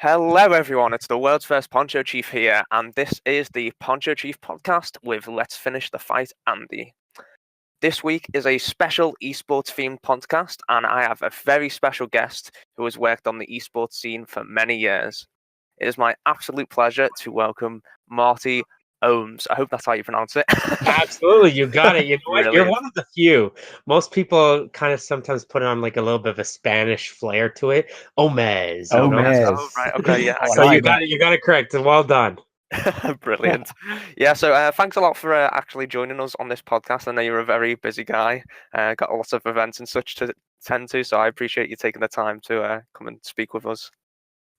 Hello, everyone. It's the world's first Poncho Chief here, and this is the Poncho Chief Podcast with Let's Finish the Fight Andy. This week is a special eSports themed podcast, and I have a very special guest who has worked on the eSports scene for many years. It is my absolute pleasure to welcome Martin Omes. I hope that's how you pronounce it. Absolutely, you got it. You know what? You're Brilliant. one of the few. Most people kind of sometimes put on like a little bit of a Spanish flair to it. Omes. Oh, right. Okay, yeah. So you got it. You got it correct. Well done. Brilliant. Yeah, so thanks a lot for actually joining us on this podcast. I know you're a very busy guy, got lots of events and such to tend to, so I appreciate you taking the time to come and speak with us.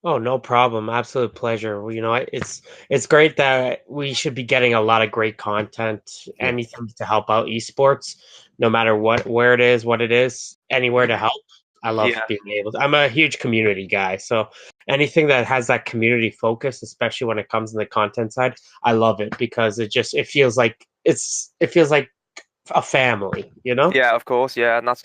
Oh, no problem. Absolute pleasure. Well, it's great that we should be getting a lot of great content, anything to help out esports, no matter where it is, what it is, anywhere to help. I love being able to. I'm a huge community guy, so anything that has that community focus, especially when it comes in the content side, I love it because it feels like it feels like a family, Yeah, of course. Yeah, and that's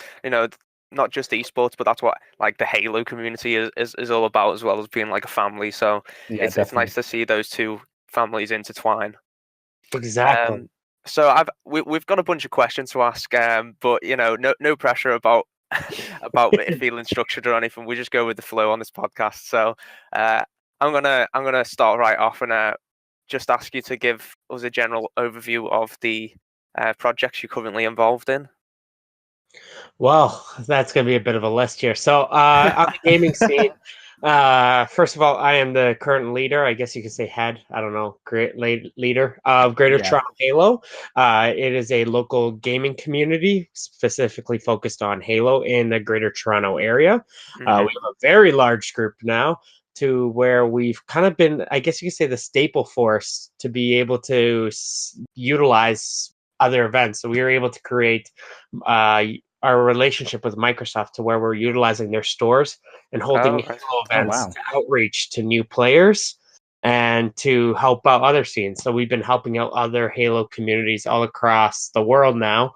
not just esports, but that's what like the Halo community is all about, as well as being like a family. So it's nice to see those two families intertwine. Exactly. So we've got a bunch of questions to ask, but no pressure about it feeling structured or anything. We just go with the flow on this podcast. So I'm gonna start right off and just ask you to give us a general overview of the projects you're currently involved in. Well, that's going to be a bit of a list here. So, on the gaming scene, first of all, I am the current leader. I guess you could say head. I don't know, great leader of Greater Toronto Halo. It is a local gaming community specifically focused on Halo in the Greater Toronto area. We have a very large group now, to where we've kind of been, I guess you could say, the staple force to be able to utilize other events. So we were able to create our relationship with Microsoft to where we're utilizing their stores and holding Halo events to outreach to new players and to help out other scenes. So we've been helping out other Halo communities all across the world now,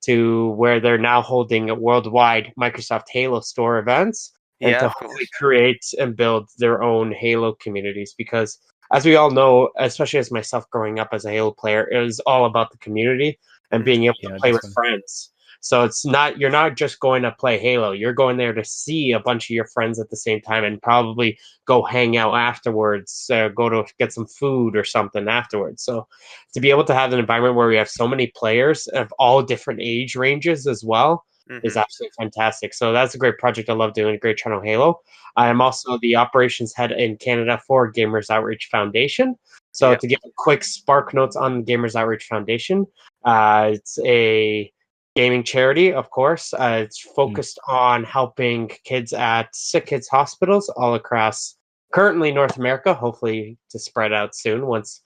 to where they're now holding worldwide Microsoft Halo store events and to hopefully create and build their own Halo communities. Because as we all know, especially as myself growing up as a Halo player, it was all about the community and being able to play with friends. So you're not just going to play Halo. You're going there to see a bunch of your friends at the same time and probably go hang out afterwards, go to get some food or something afterwards. So to be able to have an environment where we have so many players of all different age ranges as well is absolutely fantastic. So that's a great project I love doing, Great Toronto Halo. I am also the operations head in Canada for Gamers Outreach Foundation. So to give a quick spark notes on the Gamers Outreach Foundation, it's a gaming charity, of course. It's focused on helping kids at sick kids hospitals all across currently North America, hopefully to spread out soon once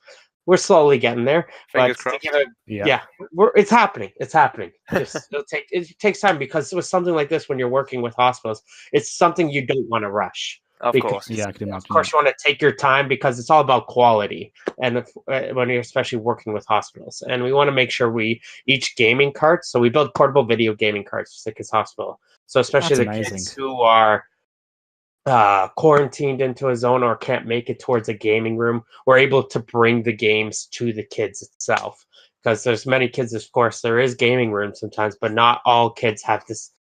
we're slowly getting there. Fingers crossed. It's happening. It's happening. It takes time, because with something like this, when you're working with hospitals, it's something you don't want to rush. Of course. Yeah, of course you want to take your time, because it's all about quality, and when you're especially working with hospitals, and we want to make sure each gaming cart. So we build portable video gaming carts for Sick Kids Hospital. So especially kids who are quarantined into a zone or can't make it towards a gaming room, we're able to bring the games to the kids itself. Because there's many kids, of course, there is gaming rooms sometimes, but not all kids have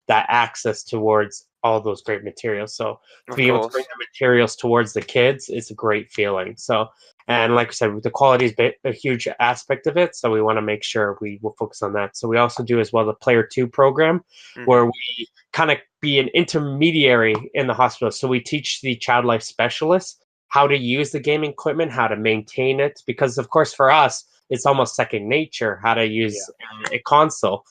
that access towards all those great materials. So to be able to bring the materials towards the kids is a great feeling. So, and like I said, the quality is a huge aspect of it. So we want to make sure we will focus on that. So we also do as well the Player 2 program, where we kind of be an intermediary in the hospital. So we teach the child life specialists how to use the gaming equipment, how to maintain it, because of course for us, it's almost second nature how to use a console.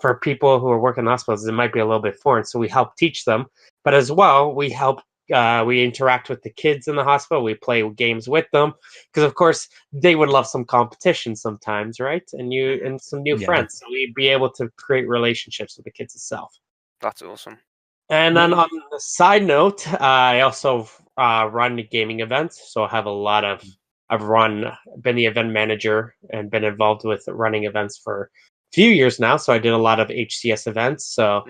For people who are working in hospitals, it might be a little bit foreign. So we help teach them, but as well, we help. We interact with the kids in the hospital. We play games with them, because of course they would love some competition sometimes, right? And some new friends. So we'd be able to create relationships with the kids itself. That's awesome. And then on the side note, I also run gaming events. So I have been the event manager and been involved with running events for a few years now. So I did a lot of HCS events. So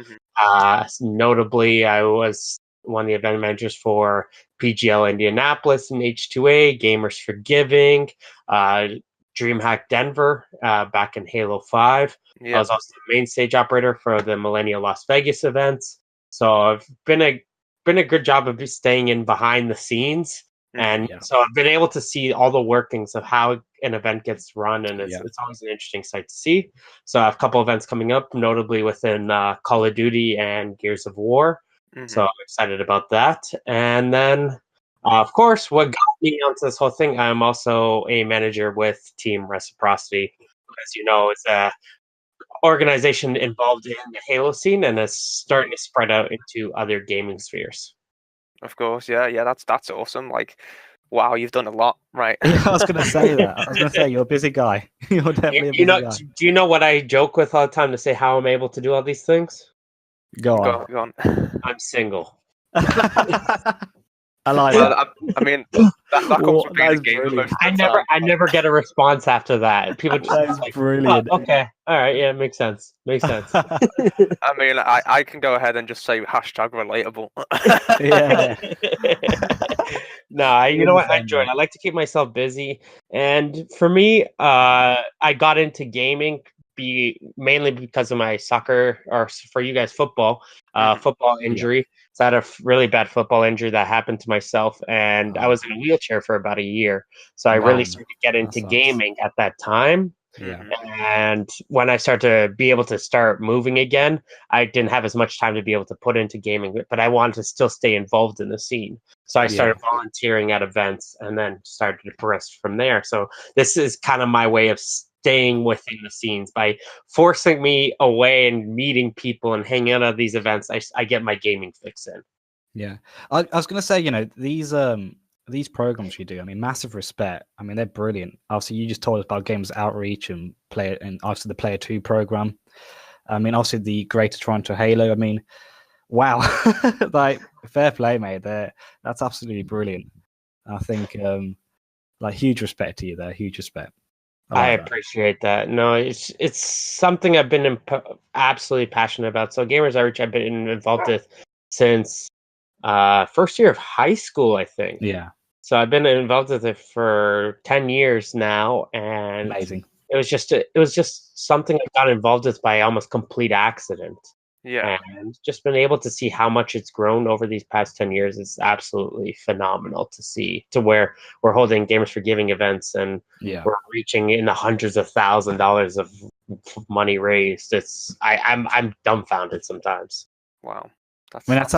notably, I was one of the event managers for PGL Indianapolis and H2A, Gamers for Giving, Dreamhack Denver back in Halo 5. Yeah. I was also the main stage operator for the Millennial Las Vegas events. So I've been a good job of staying in behind the scenes. And so I've been able to see all the workings of how an event gets run, and it's always an interesting sight to see. So I have a couple events coming up, notably within Call of Duty and Gears of War. So I'm excited about that. And then, of course, what got me onto this whole thing, I'm also a manager with Team Reciprocity. As you know, it's a organization involved in the Halo scene, and it's starting to spread out into other gaming spheres. Of course, yeah, that's awesome. Like, wow, you've done a lot, right? Yeah, I was going to say that. I was going to say you're a busy guy. You're definitely a busy guy. Do you know what I joke with all the time to say how I'm able to do all these things? Go on. I'm single. I like that. I mean, that comes from being a gamer. I never get a response after that. People just like, brilliant. Oh, okay, all right, yeah, makes sense. I mean, I can go ahead and just say #relatable. Yeah. No, you know what? I enjoy it. I like to keep myself busy, and for me, I got into gaming mainly because of my soccer, or for you guys, football injury. So I had a really bad football injury that happened to myself, and I was in a wheelchair for about a year. So I really started to get into gaming at that time. Yeah. And when I started to be able to start moving again, I didn't have as much time to be able to put into gaming, but I wanted to still stay involved in the scene. So I started volunteering at events and then started to progress from there. So this is kind of my way of staying within the scenes. By forcing me away and meeting people and hanging out at these events, I get my gaming fix in. Yeah. I was going to say, these programs you do, I mean, massive respect. I mean, they're brilliant. Obviously, you just told us about Games Outreach and obviously the Player 2 program. I mean, obviously the Greater Toronto Halo. I mean, wow. Like, fair play, mate. That's absolutely brilliant. I think, huge respect to you there. Huge respect. I appreciate that. No, it's something I've been absolutely passionate about. So Gamers Outreach I've been involved with since first year of high school, I think. Yeah. So I've been involved with it for 10 years now, and amazing. It was just something I got involved with by almost complete accident. Yeah. And just been able to see how much it's grown over these past 10 years is absolutely phenomenal to see, to where we're holding Gamers for Giving events and we're reaching in the hundreds of $1,000s of money raised. I'm dumbfounded sometimes. Wow. I was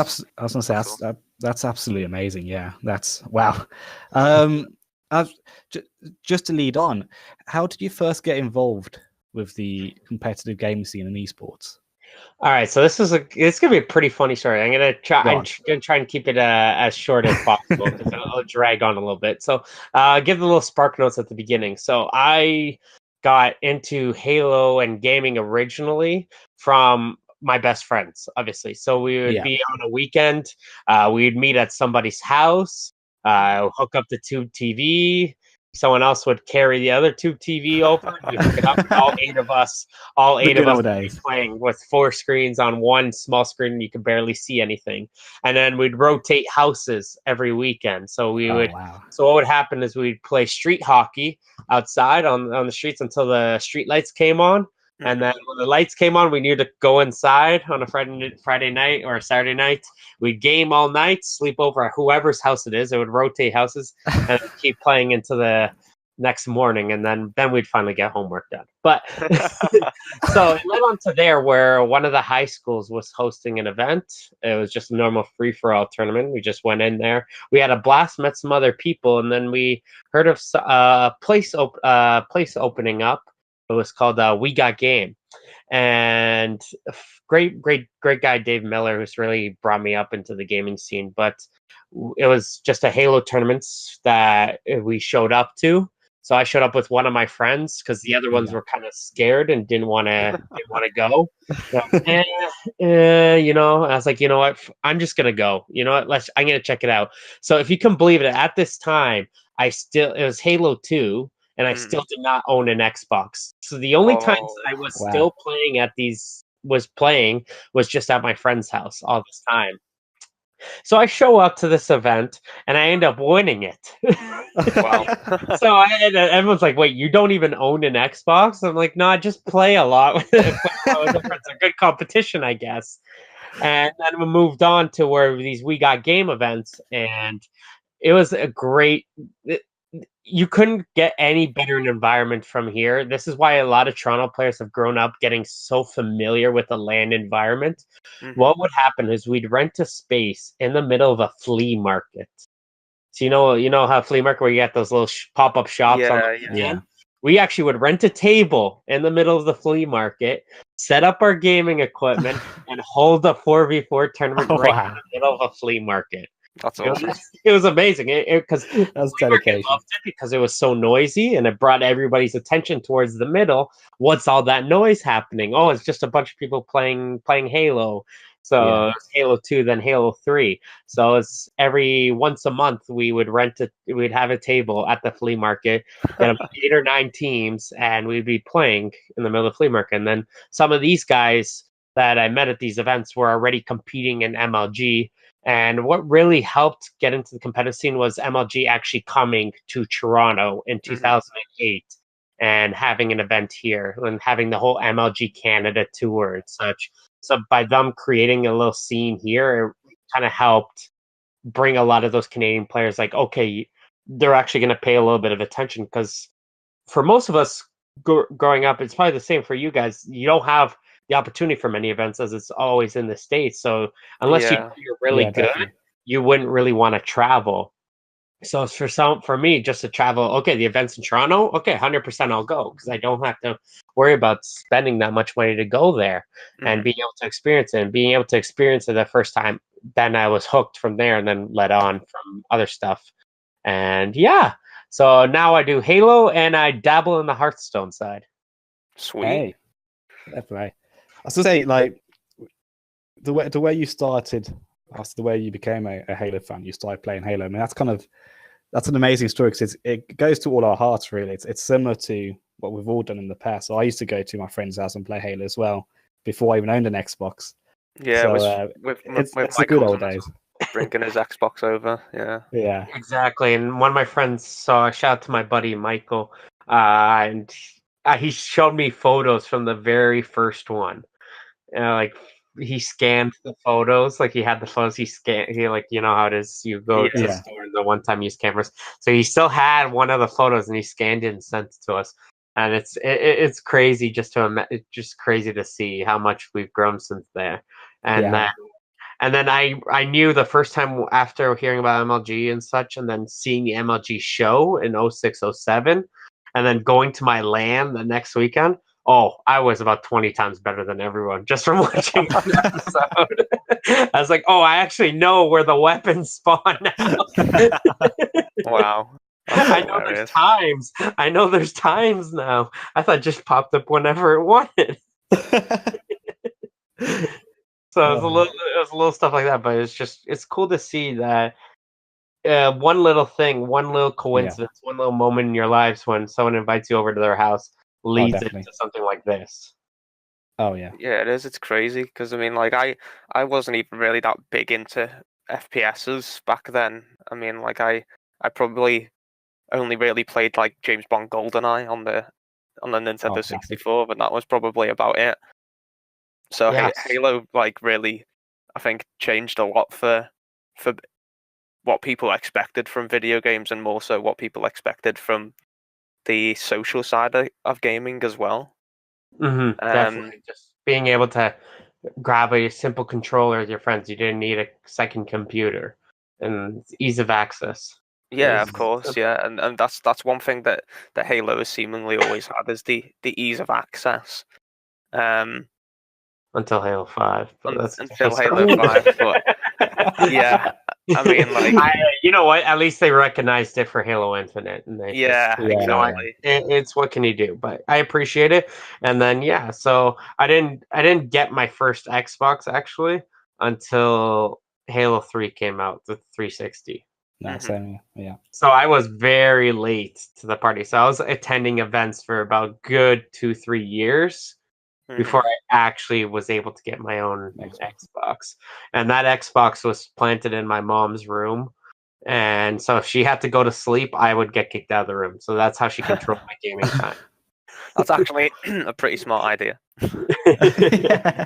going to say that's absolutely amazing. Yeah, that's wow. Just to lead on, how did you first get involved with the competitive gaming scene in esports? All right, so it's gonna be a pretty funny story. I'm gonna try and keep it as short as possible because it'll drag on a little bit. So, give the little spark notes at the beginning. So I got into Halo and gaming originally from my best friends, obviously. So we would be on a weekend. We'd meet at somebody's house, hook up the tube TV. Someone else would carry the other tube TV over. We'd hook it up. All eight of us playing with 4 screens on one small screen. And you could barely see anything. And then we'd rotate houses every weekend. So So what would happen is we'd play street hockey outside on the streets until the street lights came on. And then when the lights came on, we knew to go inside on a Friday night or a Saturday night. We'd game all night, sleep over at whoever's house it is. It would rotate houses and keep playing into the next morning. And then we'd finally get homework done. But so it led on to there where one of the high schools was hosting an event. It was just a normal free-for-all tournament. We just went in there. We had a blast, met some other people, and then we heard of a place opening up. It was called We Got Game, and great guy Dave Miller, who's really brought me up into the gaming scene. But it was just a Halo tournament that we showed up to. So I showed up with one of my friends because the other ones were kind of scared and didn't want to go. So, I was like, you know what, I'm just gonna go. You know what, I'm gonna check it out. So if you can believe it, at this time, it was Halo 2. And I still did not own an Xbox. So the only times I was still playing was just at my friend's house all this time. So I show up to this event and I end up winning it. Wow. So everyone's like, "Wait, you don't even own an Xbox?" I'm like, "No, I just play a lot with it. It's a good competition, I guess." And then we moved on to where these We Got Game events, and it was a great. You couldn't get any better an environment from here. This is why a lot of Toronto players have grown up getting so familiar with the LAN environment. What would happen is we'd rent a space in the middle of a flea market. So you know how flea market where you get those little pop-up shops on the weekend? Yeah. We actually would rent a table in the middle of the flea market, set up our gaming equipment, and hold a 4v4 tournament right in the middle of a flea market. That's awesome. It was amazing because That's dedication. loved it because it was so noisy and it brought everybody's attention towards the middle. What's all that noise happening? Oh, it's just a bunch of people playing Halo. So it's Halo 2, then Halo 3. So it's every once a month we would we'd have a table at the flea market, get about 8 or 9 teams, and we'd be playing in the middle of the flea market. And then some of these guys that I met at these events were already competing in MLG. And what really helped get into the competitive scene was MLG actually coming to Toronto in 2008 and having an event here and having the whole MLG Canada tour and such. So by them creating a little scene here, it kind of helped bring a lot of those Canadian players like, okay, they're actually going to pay a little bit of attention because for most of us growing up, it's probably the same for you guys. You don't have the opportunity for many events as it's always in the States. So unless you're really good, definitely. you wouldn't really want to travel. So for me, just to travel, okay, the event's in Toronto, okay, 100% I'll go because I don't have to worry about spending that much money to go there and being able to experience it. And being able to experience it the first time, then I was hooked from there and then led on from other stuff. And yeah, so now I do Halo and I dabble in the Hearthstone side. Sweet. Hey, definitely. I was gonna say, like, the way you started, after the way you became a Halo fan, you started playing Halo. I mean, that's an amazing story because it goes to all our hearts. Really, it's similar to what we've all done in the past. So I used to go to my friend's house and play Halo as well before I even owned an Xbox. Yeah, so, it was with it's my the good old cousin days. bringing his Xbox over. Yeah. Yeah. Exactly. And one of my friends saw, shout out to my buddy Michael, and he showed me photos from the very first one. Like he scanned the photos, like he had the photos he scanned. He like you know how it is. You go to the store and the one-time use cameras. So he still had one of the photos and he scanned it and sent it to us. And it's crazy just it's just crazy to see how much we've grown since there. And then I knew the first time after hearing about MLG and such, and then seeing the MLG show in 06, 07, and then going to my LAN the next weekend. Oh, I was about 20 times better than everyone just from watching an episode. I was like, oh, I actually know where the weapons spawn now. Wow. I know there's times. I know there's times now. I thought it just popped up whenever it wanted. So it was a little stuff like that, but it's cool to see that one little thing, one little coincidence, one little moment in your lives when someone invites you over to their house leads into something like this. Oh yeah. Yeah, it is. It's crazy because I mean, like I wasn't even really that big into FPSs back then. I mean, like I probably only really played like James Bond GoldenEye on the Nintendo 64, but that was probably about it. So Halo, like, really, I think changed a lot for what people expected from video games, and more so what people expected from the social side of gaming as well. Definitely, just being able to grab a simple controller with your friends. You didn't need a second computer, and ease of access. Yeah, of course, yeah, and that's one thing that Halo has seemingly always had is the ease of access. Until Halo 5. Until Halo 5, but yeah, I mean, like, you know what? At least they recognized it for Halo Infinite, and they exactly. It's what can you do? But I appreciate it. And then so I didn't get my first Xbox actually until Halo 3 came out, the 360. Yeah. So I was very late to the party. So I was attending events for about good 2-3 years. before I actually was able to get my own Xbox. And that Xbox was planted in my mom's room. And so if she had to go to sleep, I would get kicked out of the room. So that's how she controlled my gaming time. That's actually a pretty smart idea. Yeah.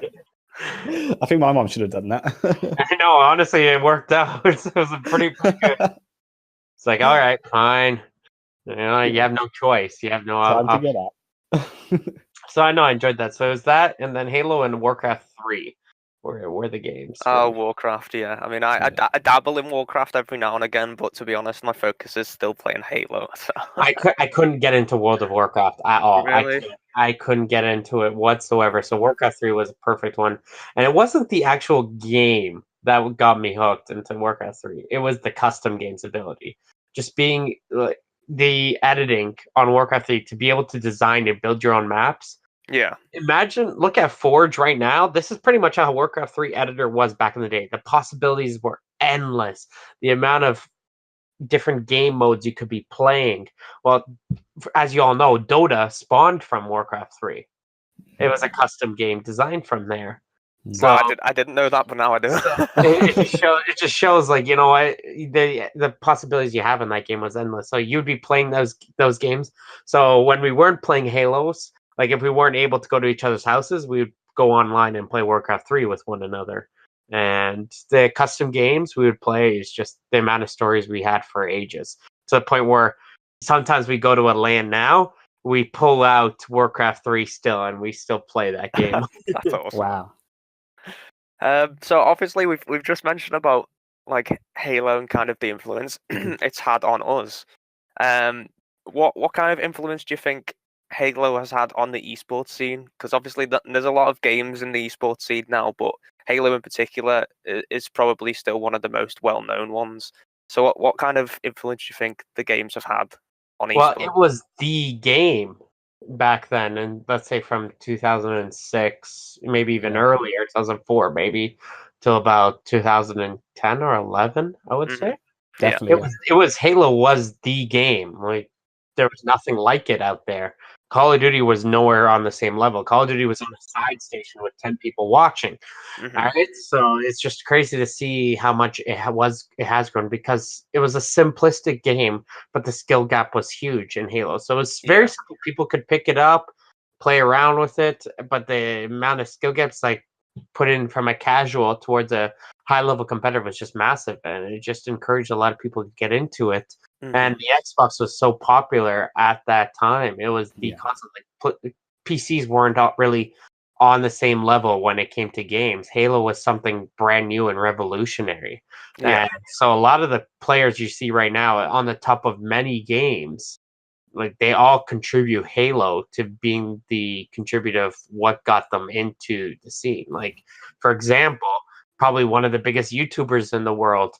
I think my mom should have done that. I know, honestly, it worked out. It was a pretty good. It's like, all right, fine. You have no choice. You have no Time to option. get up. So I know I enjoyed that. So it was that, and then Halo and Warcraft 3 were the games. Oh, Warcraft, yeah. I mean, I dabble in Warcraft every now and again, but to be honest, my focus is still playing Halo. So. I couldn't get into World of Warcraft at all. Really? I couldn't get into it whatsoever. So Warcraft 3 was a perfect one. And it wasn't the actual game that got me hooked into Warcraft 3. It was the custom games ability. Just being the editing on Warcraft 3 to be able to design and build your own maps. Yeah. Imagine, look at Forge right now. This is pretty much how Warcraft 3 editor was back in the day. The possibilities were endless. The amount of different game modes you could be playing. Well, as you all know, Dota spawned from Warcraft 3. It was a custom game designed from there. So I didn't know that, but now I do. it just shows, like, you know what, the possibilities you have in that game was endless. So you'd be playing those games. So when we weren't playing Halos, like if we weren't able to go to each other's houses, we would go online and play Warcraft 3 with one another. And the custom games we would play is just the amount of stories we had for ages. To the point where sometimes we go to a LAN now, we pull out Warcraft 3 still, and we still play that game. That's awesome. Wow. So obviously we've just mentioned about like Halo and kind of the influence it's had on us. What kind of influence do you think Halo has had on the esports scene? Because obviously there's a lot of games in the esports scene now, but Halo in particular is probably still one of the most well-known ones. So what kind of influence do you think the games have had on esports? Well, it was the game back then, and let's say from 2006, maybe even earlier, 2004, maybe till about 2010 or 11, I would say. Definitely. It was Halo was the game. Like, there was nothing like it out there. Call of Duty was nowhere on the same level. Call of Duty was on a side station with 10 people watching. All right, so it's just crazy to see how much it has grown, because it was a simplistic game, but the skill gap was huge in Halo. So it's very simple. People could pick it up, play around with it, but the amount of skill gaps like put in from a casual towards a high level competitor was just massive, and it just encouraged a lot of people to get into it. And the Xbox was so popular at that time. It was the console. Like, PCs weren't really on the same level when it came to games. Halo was something brand new and revolutionary. And so a lot of the players you see right now on the top of many games, like, they all contribute Halo to being the contributor of what got them into the scene. Like, for example, probably one of the biggest YouTubers in the world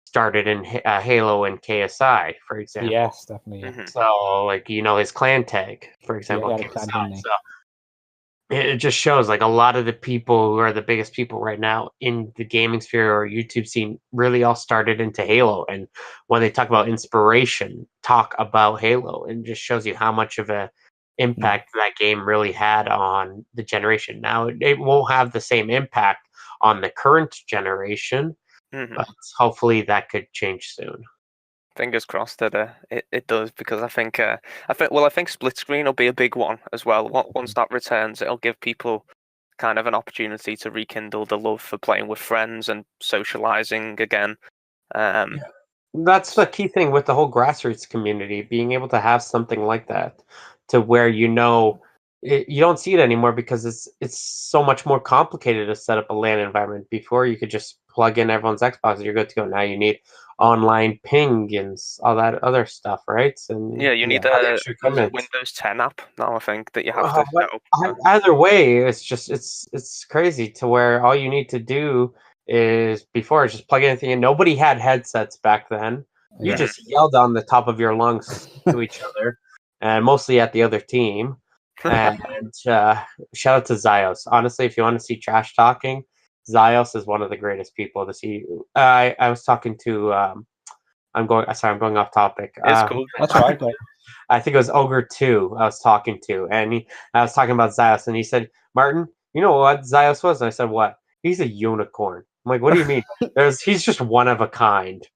started in Halo and KSI, for example. Yes, definitely. So, like, his clan tag, for example. KSI. So it just shows, like, a lot of the people who are the biggest people right now in the gaming sphere or YouTube scene really all started into Halo. And when they talk about inspiration, talk about Halo, and just shows you how much of a impact that game really had on the generation. Now, it won't have the same impact on the current generation, but hopefully that could change soon. Fingers crossed that it does, because I think split screen will be a big one as well. Once that returns, it'll give people kind of an opportunity to rekindle the love for playing with friends and socializing again. That's the key thing with the whole grassroots community, being able to have something like that, to where you don't see it anymore, because it's so much more complicated to set up a LAN environment. Before, you could just plug in everyone's Xbox and you're good to go. Now you need online ping and all that other stuff, right? And you need a Windows 10 app now, I think, that you have to set up. Either way, it's crazy to where all you need to do is, before, just plug anything in. Nobody had headsets back then. You just yelled on the top of your lungs to each other, and mostly at the other team. And shout out to Zios. Honestly, if you want to see trash talking, Zios is one of the greatest people to see. I was talking to I'm going off topic. It's cool. That's right. I think it was Ogre 2 I was talking to, and I was talking about Zyos, and he said, Martin, you know what Zyos was? And I said, what? He's a unicorn. I'm like, what do you mean? He's just one of a kind.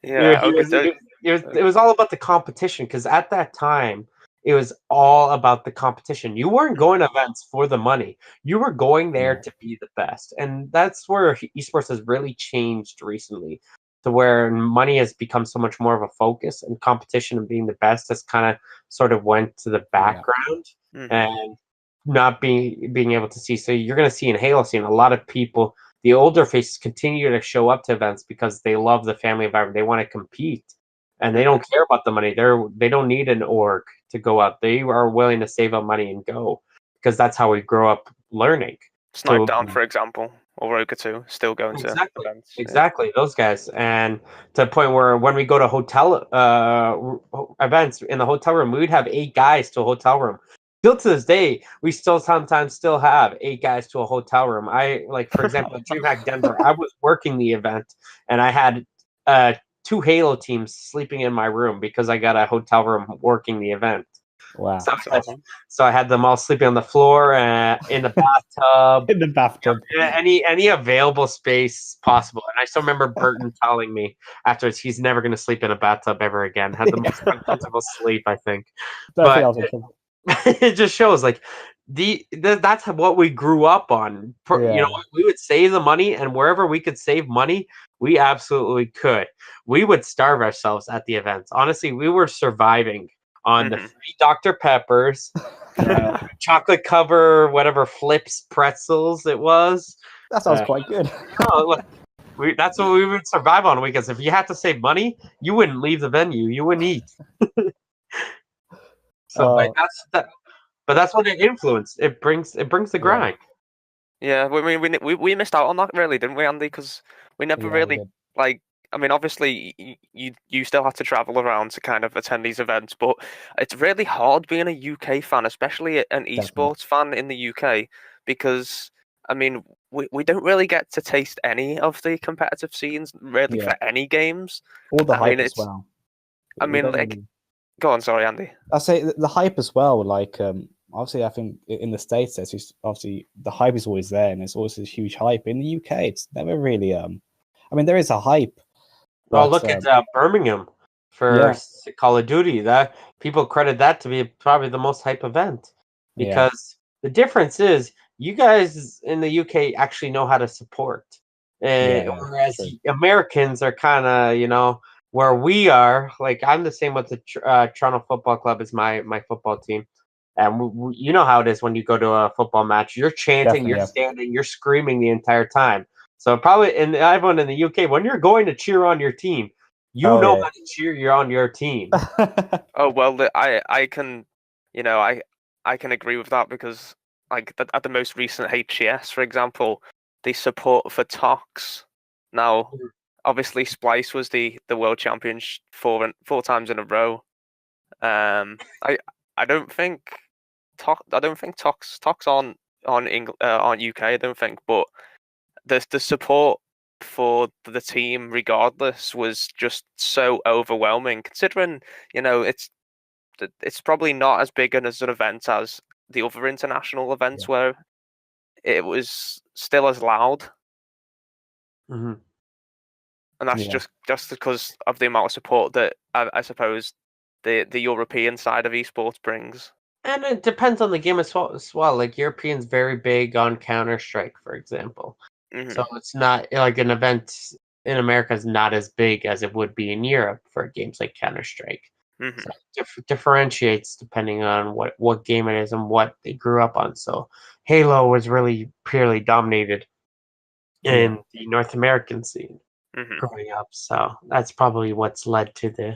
Yeah, it was all about the competition, because at that time, it was all about the competition. You weren't going to events for the money. You were going there to be the best. And that's where esports has really changed recently, to where money has become so much more of a focus, and competition and being the best has kind of sort of went to the background and not being able to see. So you're going to see in Halo scene a lot of people, the older faces, continue to show up to events because they love the family environment. They want to compete, and they don't care about the money. They don't need an org to go out. They are willing to save up money and go, because that's how we grow up learning. Snipedown, for example, or Roka 2, still going to events. Exactly, those guys. And to the point where when we go to hotel events in the hotel room, we would have 8 guys to a hotel room. Still to this day, we sometimes have 8 guys to a hotel room. For example, Dreamhack Denver, I was working the event, and I had 2 Halo teams sleeping in my room because I got a hotel room working the event. Wow. So I had them all sleeping on the floor, in the bathtub. In the bathtub. Any available space possible. And I still remember Burton telling me afterwards he's never going to sleep in a bathtub ever again. Had the most uncomfortable sleep, I think. But it just shows, like, that's what we grew up on. You know, we would save the money, and wherever we could save money, we absolutely could. We would starve ourselves at the events. Honestly, we were surviving on the free Dr. Peppers, chocolate cover, whatever flips pretzels it was. That sounds quite good. That's what we would survive on weekends. If you had to save money, you wouldn't leave the venue. You wouldn't eat. But that's what it influenced. It brings the grind. Yeah, we missed out on that, really, didn't we, Andy? Because we never really obviously you still have to travel around to kind of attend these events, but it's really hard being a UK fan, especially an esports fan in the UK, because we don't really get to taste any of the competitive scenes really for any games. Or the hype as well. Go on, sorry, Andy. I say the hype as well. Like, obviously, I think in the States, obviously the hype is always there, and it's always a huge hype. In the UK, it's never really. There is a hype. Well, look at Birmingham for Call of Duty. That people credit that to be probably the most hype event, because the difference is you guys in the UK actually know how to support, whereas Americans are kind of where we are. Like, I'm the same with the Toronto Football Club is my football team. And you know how it is when you go to a football match. You're chanting, you're standing, you're screaming the entire time. So probably, and everyone in the UK, when you're going to cheer on your team, how to cheer on your team. Oh, well, I can agree with that, because like at the most recent HCS, for example, the support for Tox. Now, obviously, Splice was the world champion four times in a row. I don't think Tox on UK. I don't think, but the support for the team, regardless, was just so overwhelming. Considering it's probably not as big as an event as the other international events where it was still as loud. Mm-hmm. And that's just because of the amount of support that I suppose the European side of esports brings. And it depends on the game as well. Like, Europeans very big on Counter-Strike, for example. Mm-hmm. So it's not like an event in America is not as big as it would be in Europe for games like Counter-Strike. Mm-hmm. So it differentiates depending on what game it is and what they grew up on. So Halo was really purely dominated in the North American scene growing up. So that's probably what's led to the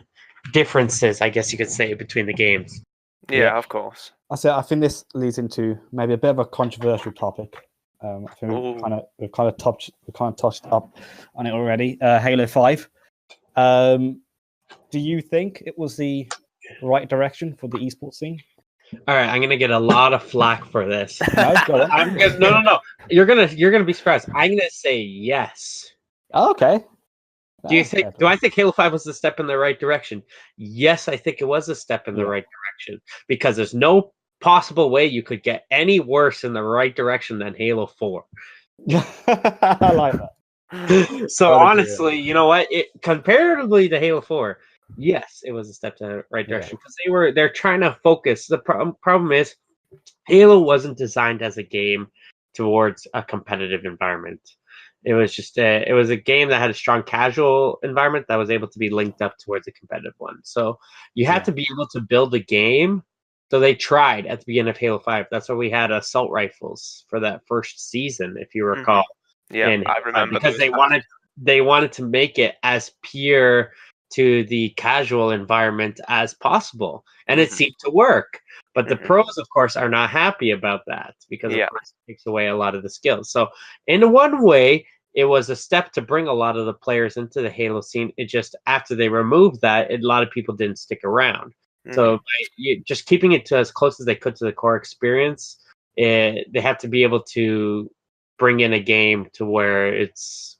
differences, I guess you could say, between the games. Yeah, of course. I think this leads into maybe a bit of a controversial topic. I think we've kind of touched up on it already. Halo 5. Do you think it was the right direction for the esports scene? All right, I'm gonna get a lot of flack for this. No, go on. No. You're gonna be surprised. I'm gonna say yes. Oh, okay. Do you think? Do I think Halo 5 was a step in the right direction? Yes, I think it was a step in the right direction because there's no possible way you could get any worse in the right direction than Halo 4. I like that. So honestly, you know what? Comparatively to Halo 4, yes, it was a step in the right direction because they're trying to focus. The problem is Halo wasn't designed as a game towards a competitive environment. It was just it was a game that had a strong casual environment that was able to be linked up towards a competitive one. So you had to be able to build a game. So they tried at the beginning of Halo 5. That's why we had assault rifles for that first season, if you recall. Yeah, I remember because they wanted to make it as pure to the casual environment as possible, and it seemed to work. But the pros, of course, are not happy about that because of course it takes away a lot of the skills. So in one way, it was a step to bring a lot of the players into the Halo scene. It just after they removed that, a lot of people didn't stick around. So just keeping it to as close as they could to the core experience, they have to be able to bring in a game to where it's,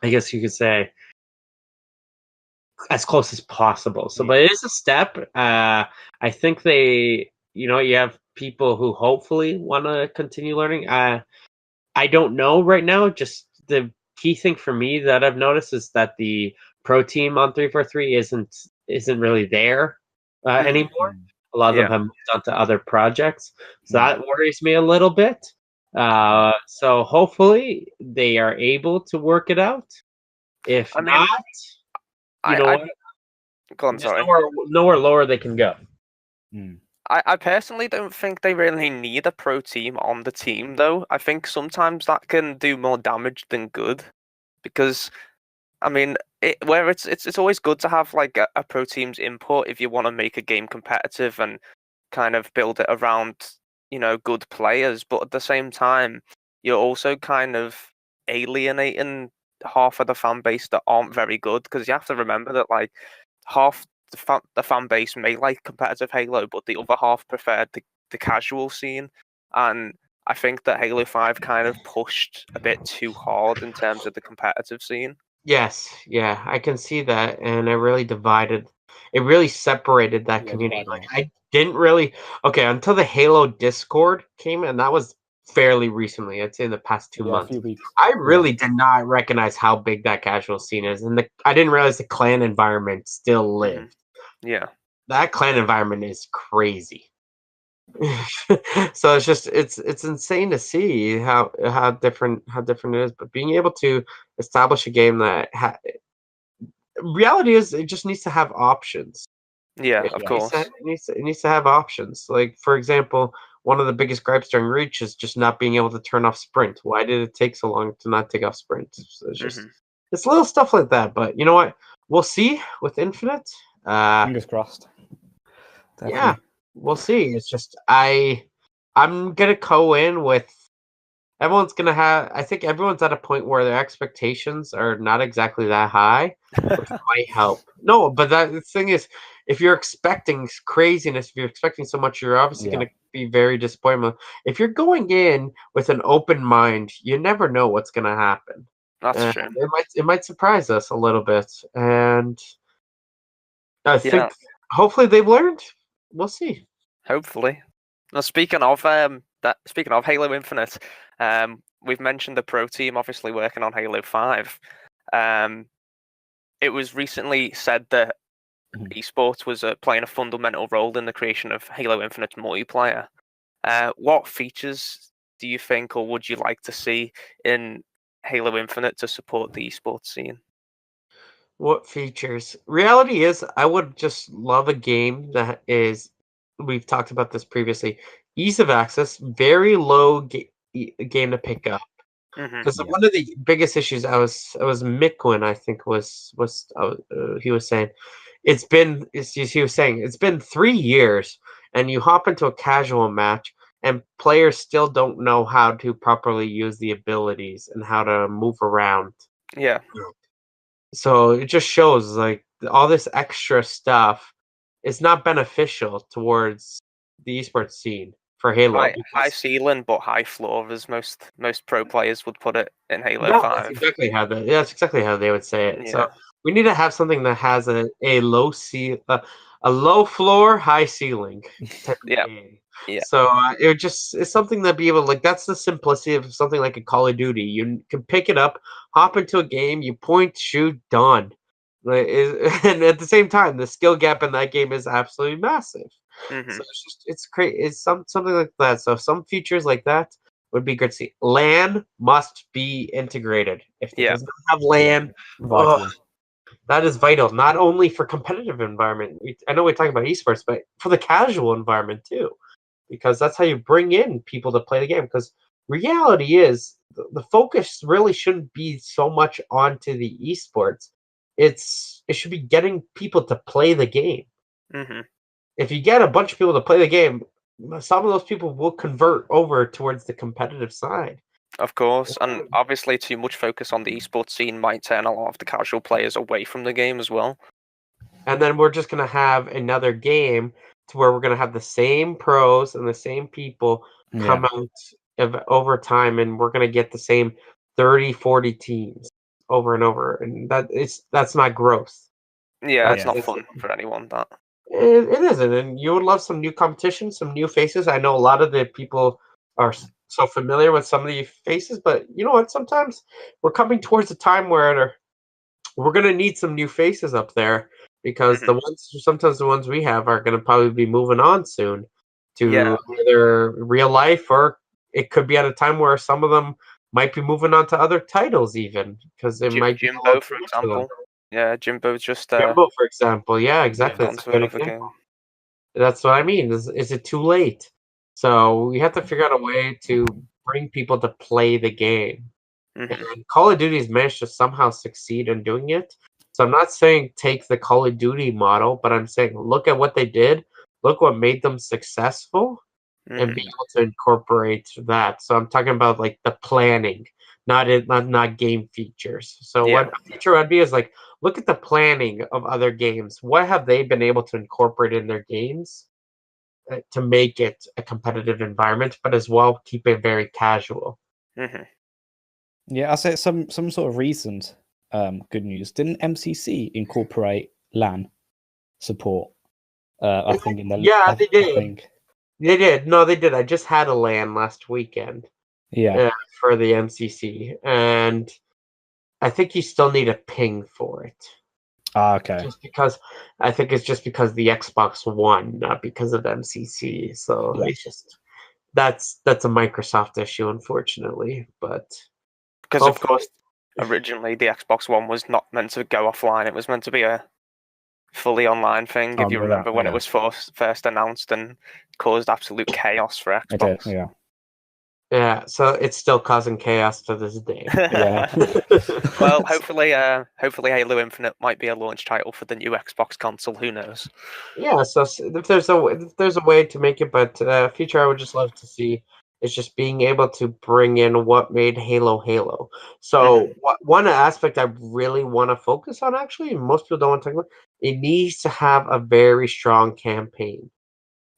I guess you could say, as close as possible. So, but it is a step. I think you have people who hopefully want to continue learning. I don't know right now. Just the key thing for me that I've noticed is that the pro team on 343 isn't really there anymore. A lot of them have moved on to other projects, so that worries me a little bit. So hopefully they are able to work it out. If not, what? Go on, sorry. Nowhere lower they can go. I personally don't think they really need a pro team on the team, though. I think sometimes that can do more damage than good, because I mean, it's always good to have like a pro team's input if you want to make a game competitive and kind of build it around good players, but at the same time, you're also kind of alienating half of the fan base that aren't very good, because you have to remember that like half the fan base may like competitive Halo, but the other half preferred the casual scene. And I think that Halo 5 kind of pushed a bit too hard in terms of the competitive scene. Yes, yeah, I can see that, and it really separated that community. Like I didn't really until the Halo Discord came, and that was fairly recently. I'd say in the past 2 months. A few weeks. I really did not recognize how big that casual scene is, and I didn't realize the clan environment still lived. Yeah, that clan environment is crazy. So it's insane to see how different it is. But being able to establish a game that reality is it just needs to have options. Yeah, of course. It needs to have options. Like for example, one of the biggest gripes during Reach is just not being able to turn off Sprint. Why did it take so long to not take off Sprint? So it's just it's little stuff like that. But you know what? We'll see with Infinite. Fingers crossed. Definitely. Yeah, we'll see. It's just I'm gonna go in with everyone's gonna have. I think everyone's at a point where their expectations are not exactly that high, which might help. No, but the thing is, if you're expecting craziness, if you're expecting so much, you're obviously gonna be very disappointed. If you're going in with an open mind, you never know what's gonna happen. That's true. It might surprise us a little bit, and I think hopefully they've learned. We'll see. Hopefully. Now, speaking of Halo Infinite, we've mentioned the pro team obviously working on Halo 5. It was recently said that eSports was playing a fundamental role in the creation of Halo Infinite multiplayer. What features do you think, or would you like to see in Halo Infinite to support the eSports scene? What features? Reality is, I would just love a game that is. We've talked about this previously. Ease of access, very low game to pick up. Because one of the biggest issues I was Miquin, I think he was saying it's been 3 years, and you hop into a casual match, and players still don't know how to properly use the abilities and how to move around. Yeah. So it just shows like all this extra stuff is not beneficial towards the esports scene. for Halo. High ceiling, but high floor, as most pro players would put it in Halo No, 5. that's exactly how that's exactly how they would say it. Yeah. So we need to have something that has a low a low floor, high ceiling type of Yeah. game. Yeah. So it's something that be able to, like, that's the simplicity of something like a Call of Duty. You can pick it up, hop into a game, you point, shoot, done. Like, and at the same time, the skill gap in that game is absolutely massive. Mm-hmm. So it's great. It's something like that. So some features like that would be good to see. LAN must be integrated. If it does not have LAN, that is vital, not only for competitive environment. I know we're talking about esports, but for the casual environment too, because that's how you bring in people to play the game. Because reality is the focus really shouldn't be so much onto the esports. It should be getting people to play the game. Mm-hmm. If you get a bunch of people to play the game, some of those people will convert over towards the competitive side. Of course, and obviously too much focus on the esports scene might turn a lot of the casual players away from the game as well. And then we're just going to have another game to where we're going to have the same pros and the same people come out over time, and we're going to get the same 30, 40 teams over and over. And that's not growth. Yeah, it's not fun for anyone, that. It isn't, and you would love some new competition, some new faces. I know a lot of the people are so familiar with some of the faces, but you know what? Sometimes we're coming towards a time where we're going to need some new faces up there, because sometimes the ones we have are going to probably be moving on soon to either real life, or it could be at a time where some of them might be moving on to other titles, even because it might be Jimbo, for example. Yeah, Jimbo's just Jimbo, for example. Yeah, exactly. That's a good example. That's what I mean. Is it too late? So we have to figure out a way to bring people to play the game. Mm-hmm. And Call of Duty has managed to somehow succeed in doing it. So I'm not saying take the Call of Duty model, but I'm saying look at what they did, look what made them successful, and be able to incorporate that. So I'm talking about like the planning, not game features. So what a feature would be is like, look at the planning of other games. What have they been able to incorporate in their games to make it a competitive environment, but as well keep it very casual? Mm-hmm. Yeah, I'll say some sort of recent good news. Didn't MCC incorporate LAN support? I think in the they did. They did. No, they did. I just had a LAN last weekend. For the MCC, and I think you still need a ping for it. Okay. Just because I think it's just because the Xbox One, not because of MCC. So it's just that's a Microsoft issue, unfortunately. But because of course, originally the Xbox One was not meant to go offline. It was meant to be a fully online thing. If you remember when it was first announced, and caused absolute chaos for Xbox. It did, yeah, so it's still causing chaos to this day. Well, hopefully Halo Infinite might be a launch title for the new Xbox console. Who knows? Yeah, so if there's a way to make it, but future I would just love to see is just being able to bring in what made Halo. So one aspect I really want to focus on, actually, and most people don't want to talk about, it needs to have a very strong campaign.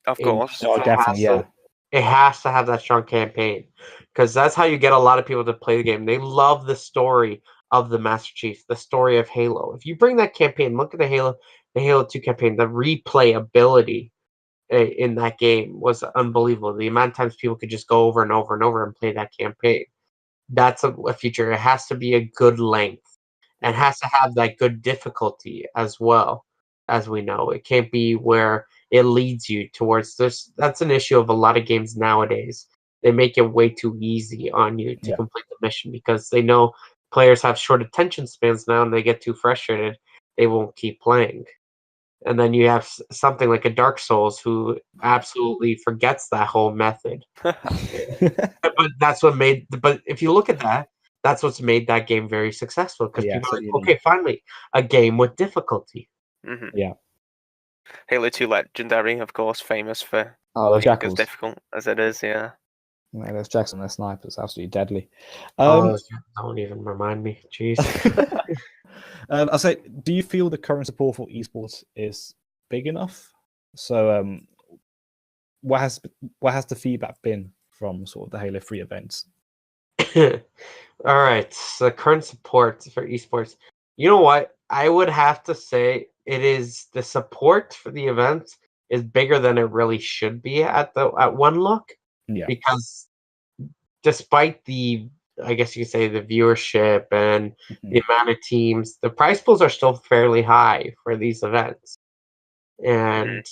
Of course. Definitely, it has to have that strong campaign, because that's how you get a lot of people to play the game. They love the story of the Master Chief, the story of Halo. If you bring that campaign, look at the Halo 2 campaign, the replayability in that game was unbelievable. The amount of times people could just go over and over and over and play that campaign. That's a feature. It has to be a good length, and has to have that good difficulty as well, as we know. It can't be where it leads you towards this. That's an issue of a lot of games nowadays. They make it way too easy on you to complete the mission, because they know players have short attention spans now, and they get too frustrated. They won't keep playing. And then you have something like a Dark Souls who absolutely forgets that whole method. But that's what made. But if you look at that, that's what's made that game very successful, because people are like, okay, finally, a game with difficulty. Mm-hmm. Yeah. Halo 2 Legendary, of course, famous for being as difficult as it is. Yeah. Those Jackson, their snipers, absolutely deadly. Don't even remind me. Jeez. I'll say, do you feel the current support for esports is big enough? So, what has the feedback been from sort of the Halo 3 events? All right, so current support for esports. You know what? I would have to say it is the support for the events is bigger than it really should be at one look, Yeah. because despite the, I guess you could say, the viewership and the amount of teams, the prize pools are still fairly high for these events. And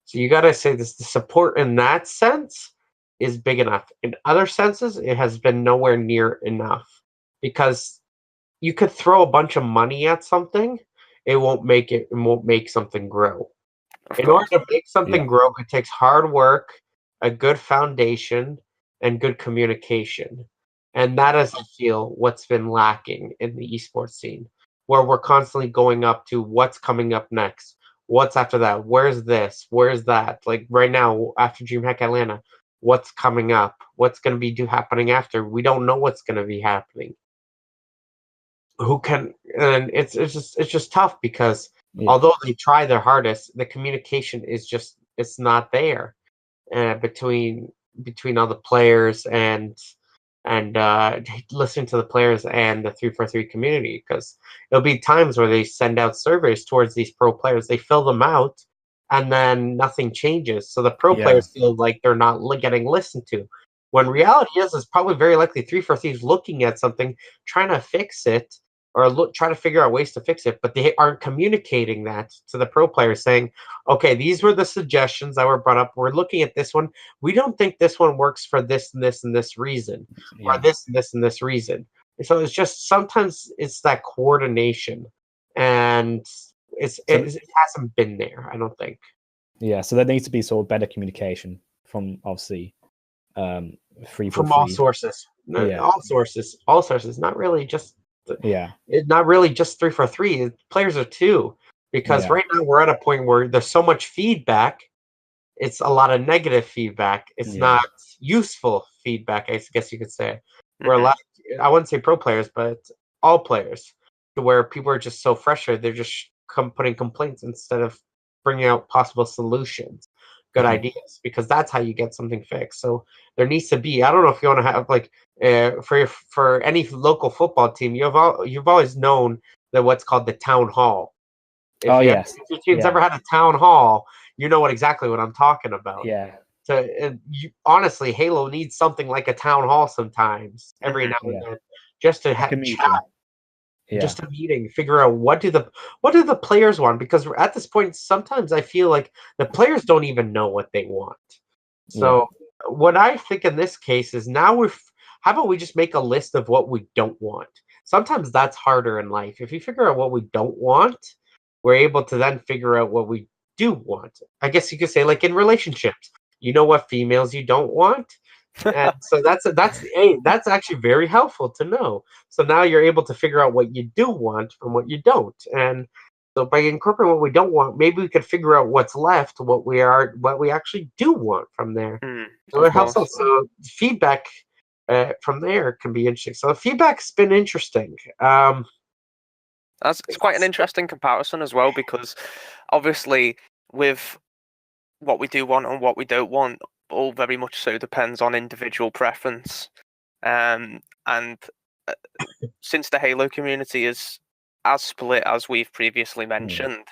so you got to say this, the support in that sense is big enough. In other senses, it has been nowhere near enough, because you could throw a bunch of money at something, it won't make something grow. In order to make something grow, it takes hard work, a good foundation, and good communication. And that is, I feel, what's been lacking in the esports scene, where we're constantly going up to what's coming up next. What's after that? Where's this? Where's that? Like right now, after Dreamhack Atlanta, what's coming up? What's going to be happening after? We don't know what's going to be happening. Who can? And it's just tough, because although they try their hardest, the communication is just, it's not there between all the players and listening to the players and the 343 community, because there'll be times where they send out surveys towards these pro players, they fill them out, and then nothing changes, so the pro players feel like they're not getting listened to, when reality is probably very likely 343 is looking at something, trying to fix it, or try to figure out ways to fix it, but they aren't communicating that to the pro players, saying, okay, these were the suggestions that were brought up, we're looking at this one, we don't think this one works for this and this and this reason, or this and this and this reason. And so it's just, sometimes it's that coordination, and it hasn't been there, I don't think. Yeah, so there needs to be sort of better communication from, obviously, from all sources. All sources, not really just not really just 343. Players are too, because right now we're at a point where there's so much feedback. It's a lot of negative feedback. It's not useful feedback, I guess you could say. Where a lot, I wouldn't say pro players, but all players, where people are just so frustrated, they're just putting complaints instead of bringing out possible solutions, good ideas, because that's how you get something fixed. So there needs to be, I don't know if you want to have like for any local football team, you've always known that what's called the town hall. If your team's ever had a town hall, you know exactly what I'm talking about. So honestly, Halo needs something like a town hall sometimes, every now and then, just to have chat. Just a meeting, figure out what do the players want, because at this point sometimes I feel like the players don't even know what they want. So what I think in this case is, now how about we just make a list of what we don't want? Sometimes that's harder in life. If you figure out what we don't want, we're able to then figure out what we do want. I guess you could say, like in relationships, you know what females you don't want, and so that's actually very helpful to know. So now you're able to figure out what you do want from what you don't, and so by incorporating what we don't want, maybe we could figure out what's left, what we actually do want from there. So it helps us. So feedback from there can be interesting. So feedback's been interesting. It's quite an interesting comparison as well, because obviously with what we do want and what we don't want, all very much so depends on individual preference. And since the Halo community is as split as we've previously mentioned,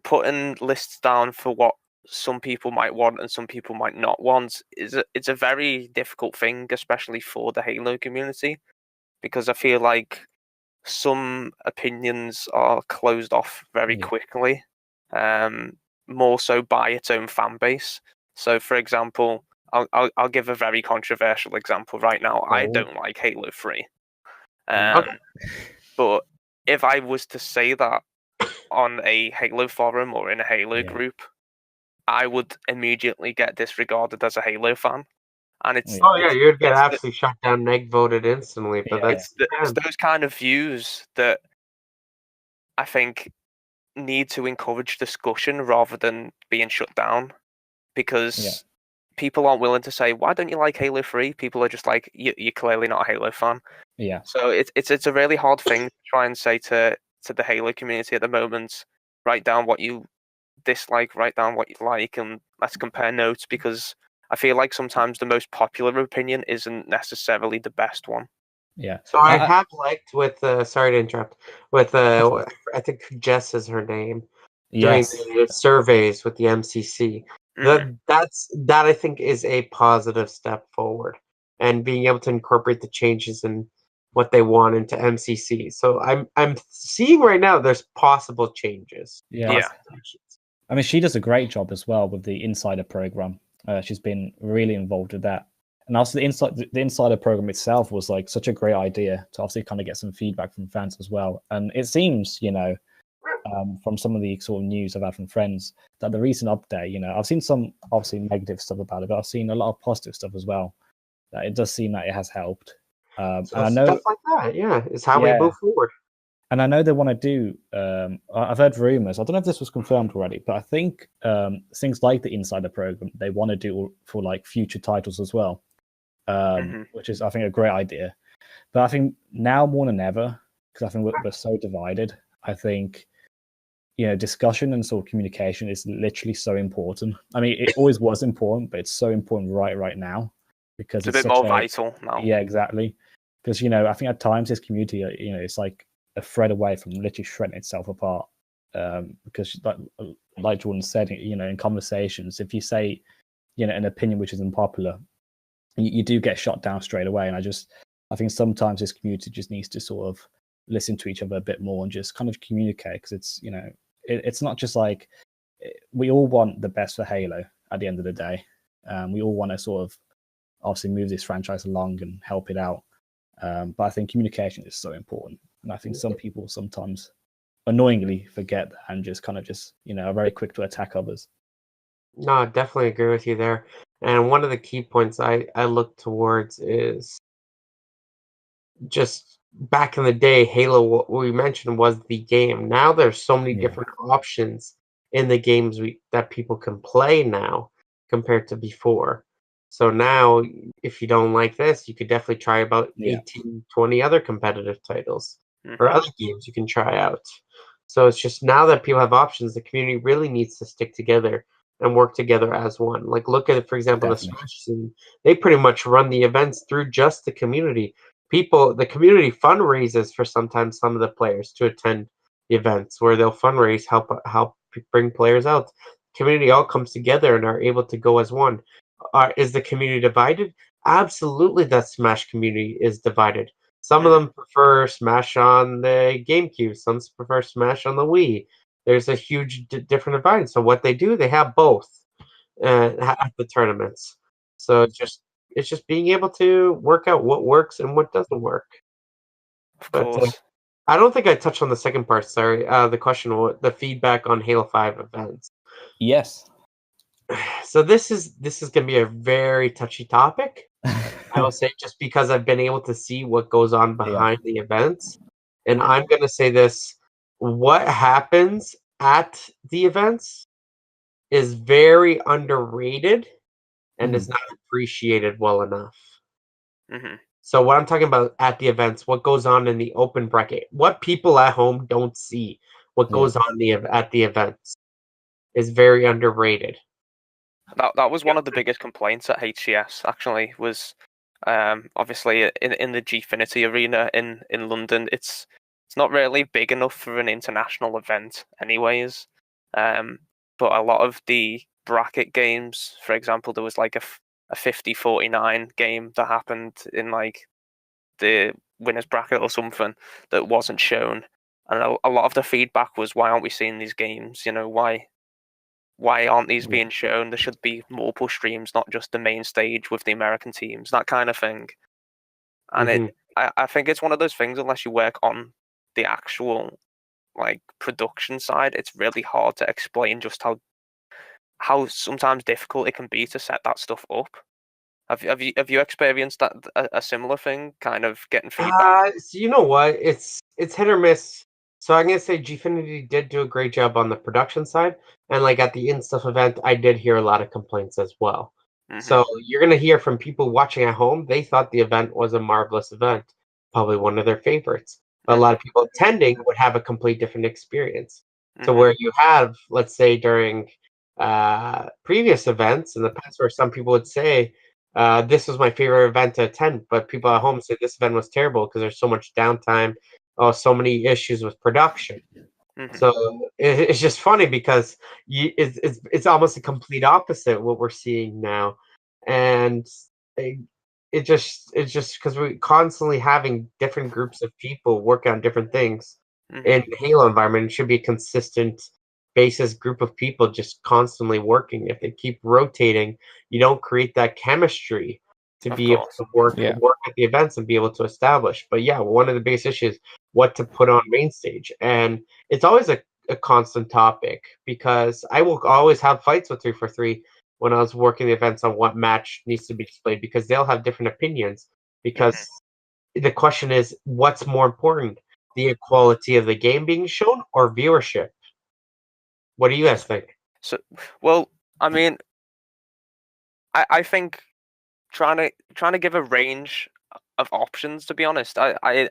putting lists down for what some people might want and some people might not want it's a very difficult thing, especially for the Halo community, because I feel like some opinions are closed off very quickly, more so by its own fan base. So, for example, I'll give a very controversial example right now. I don't like Halo 3. But if I was to say that on a Halo forum or in a Halo group, I would immediately get disregarded as a Halo fan. And you'd get absolutely shut down, neg voted instantly. But it's those kind of views that I think need to encourage discussion rather than being shut down, because people aren't willing to say, why don't you like Halo 3? People are just like, you're clearly not a Halo fan. So it's a really hard thing to try and say to the Halo community at the moment. Write down what you dislike, write down what you like, and let's compare notes, because I feel like sometimes the most popular opinion isn't necessarily the best one. Yeah. So I have liked with sorry to interrupt, with I think Jess is her name, doing Yes. the surveys with the MCC. That I think is a positive step forward, and being able to incorporate the changes and what they want into MCC. So I'm seeing right now there's possible changes. Yeah. Yeah. I mean, she does a great job as well with the Insider program. She's been really involved with that. And also the Insider program itself was like such a great idea to obviously kind of get some feedback from fans as well. And it seems, from some of the sort of news I've had from friends, that the recent update, I've seen some obviously negative stuff about it, but I've seen a lot of positive stuff as well. That it does seem that it has helped. So and I know stuff like that, yeah, is how we move forward. And I know they want to do. I've heard rumors. I don't know if this was confirmed already, but I think things like the Insider program they want to do for like future titles as well, which is I think a great idea. But I think now more than ever, because I think we're so divided. I think discussion and sort of communication is literally so important. I mean, it always was important, but it's so important right now because it's a bit more vital now. Yeah, exactly. Because I think at times this community, it's like a thread away from literally shredding itself apart. Because like Jordan said, in conversations, if you say, an opinion which is unpopular, you do get shot down straight away. And I think sometimes this community just needs to sort of listen to each other a bit more and just kind of communicate, because it's, it's not just like we all want the best for Halo at the end of the day. We all want to sort of obviously move this franchise along and help it out. But I think communication is so important. And I think some people sometimes annoyingly forget that and just are very quick to attack others. No, I definitely agree with you there. And one of the key points I look towards is just back in the day, Halo, what we mentioned was the game. Now there's so many different options in the games that people can play now compared to before. So now, if you don't like this, you could definitely try about 18, 20 other competitive titles or other games you can try out. So it's just now that people have options, the community really needs to stick together and work together as one. Like, look at, for example, the Smash scene. They pretty much run the events through just the community. The community fundraises for sometimes some of the players to attend the events where they'll fundraise, help bring players out. Community all comes together and are able to go as one. Is the community divided? Absolutely, that Smash community is divided. Some of them prefer Smash on the GameCube. Some prefer Smash on the Wii. There's a huge different divide. So what they do, they have both at the tournaments. So it's just being able to work out what works and what doesn't work. Of course. But I don't think I touched on the second part. Sorry, the question was the feedback on Halo 5 events. Yes. So this is going to be a very touchy topic. I will say, just because I've been able to see what goes on behind the events, and I'm going to say this: what happens at the events is very underrated and is not appreciated well enough. So what I'm talking about at the events, what goes on in the open bracket, what people at home don't see, what goes on at the events, is very underrated. That was one of the biggest complaints at HCS, actually, was obviously in the Gfinity arena in London. It's not really big enough for an international event anyways. But a lot of the bracket games, for example, there was like a 50-49 game that happened in like the winners bracket or something that wasn't shown. And a lot of the feedback was, why aren't we seeing these games? Why aren't these being shown? There should be multiple streams, not just the main stage with the American teams, that kind of thing. And I think it's one of those things, unless you work on the actual like production side, it's really hard to explain just how sometimes difficult it can be to set that stuff up. Have you experienced that a similar thing, kind of getting feedback? So you know what? It's hit or miss. So I'm gonna say Gfinity did do a great job on the production side, and like at the InStuff event, I did hear a lot of complaints as well. So you're gonna hear from people watching at home. They thought the event was a marvelous event, probably one of their favorites. But a lot of people attending would have a complete different experience. to where you have, let's say, during previous events in the past, where some people would say, this was my favorite event to attend, but people at home say this event was terrible because there's so much downtime, so many issues with production. So it's just funny because it's almost a complete opposite what we're seeing now, and it's just because we're constantly having different groups of people work on different things in the Halo environment. It should be a consistent basis group of people just constantly working. If they keep rotating, you don't create that chemistry to be able to work at the events and be able to establish. But yeah, one of the biggest issues what to put on main stage, and it's always a constant topic because I will always have fights with 343 when I was working the events on what match needs to be displayed because they'll have different opinions. Because the question is, what's more important, the quality of the game being shown or viewership? What do you guys think? So, well, I mean, I think trying to give a range of options. To be honest, I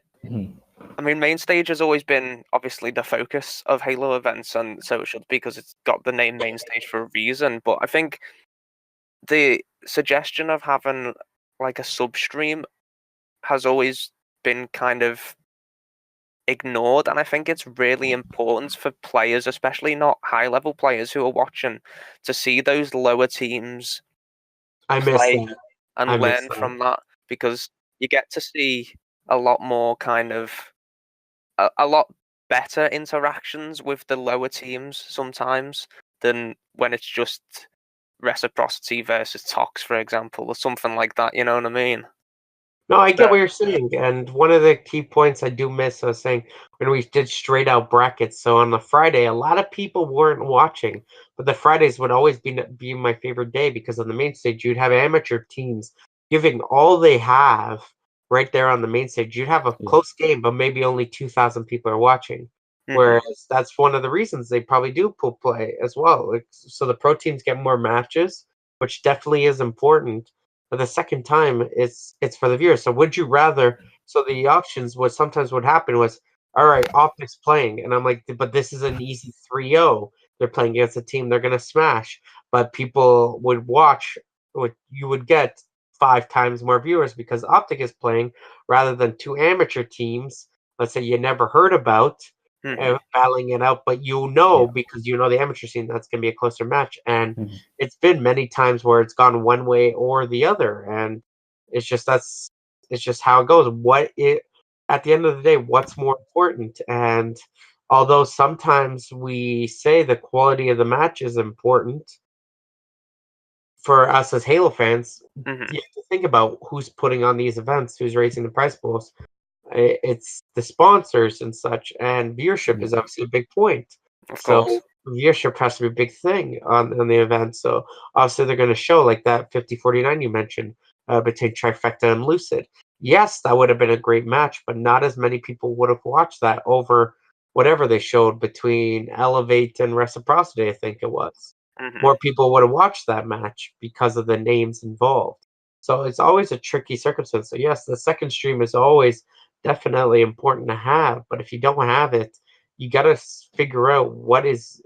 mean, main stage has always been obviously the focus of Halo events, and so it should be because it's got the name main stage for a reason. But I think the suggestion of having like a sub-stream has always been kind of ignored, and I think it's really important for players, especially not high-level players who are watching, to see those lower teams play and learn from that, because you get to see a lot more kind of a lot better interactions with the lower teams sometimes than when it's just Reciprocity versus Tox, for example, or something like that. You know what I mean? No, I get what you're saying, and one of the key points I do miss, I was saying, when we did straight out brackets. So on the Friday, a lot of people weren't watching, but the Fridays would always be my favorite day because on the main stage you'd have amateur teams giving all they have right there on the main stage. You'd have a close game, but maybe only 2,000 people are watching. Whereas that's one of the reasons they probably do pool play as well. So the pro teams get more matches, which definitely is important. But the second time, it's for the viewers. So would you rather? So the options, what sometimes would happen was, all right, Optic's playing, and I'm like, but this is an easy 3-0. They're playing against a team they're gonna smash. But people would watch. You would get 5 times more viewers because Optic is playing rather than two amateur teams. Let's say you never heard about. Battling it out, but because you know the amateur scene, that's going to be a closer match. And it's been many times where it's gone one way or the other, and it's just how it goes. At the end of the day, what's more important? And although sometimes we say the quality of the match is important for us as Halo fans, you have to think about who's putting on these events, who's raising the prize pools. It's the sponsors and such, and viewership is obviously a big point. Of course. Viewership has to be a big thing on the event. So obviously they're going to show like that 50-49 you mentioned between Trifecta and Lucid. Yes, that would have been a great match, but not as many people would have watched that over whatever they showed between Elevate and Reciprocity, I think it was. More people would have watched that match because of the names involved. So it's always a tricky circumstance. So yes, the second stream is always definitely important to have, but if you don't have it, you got to figure out what is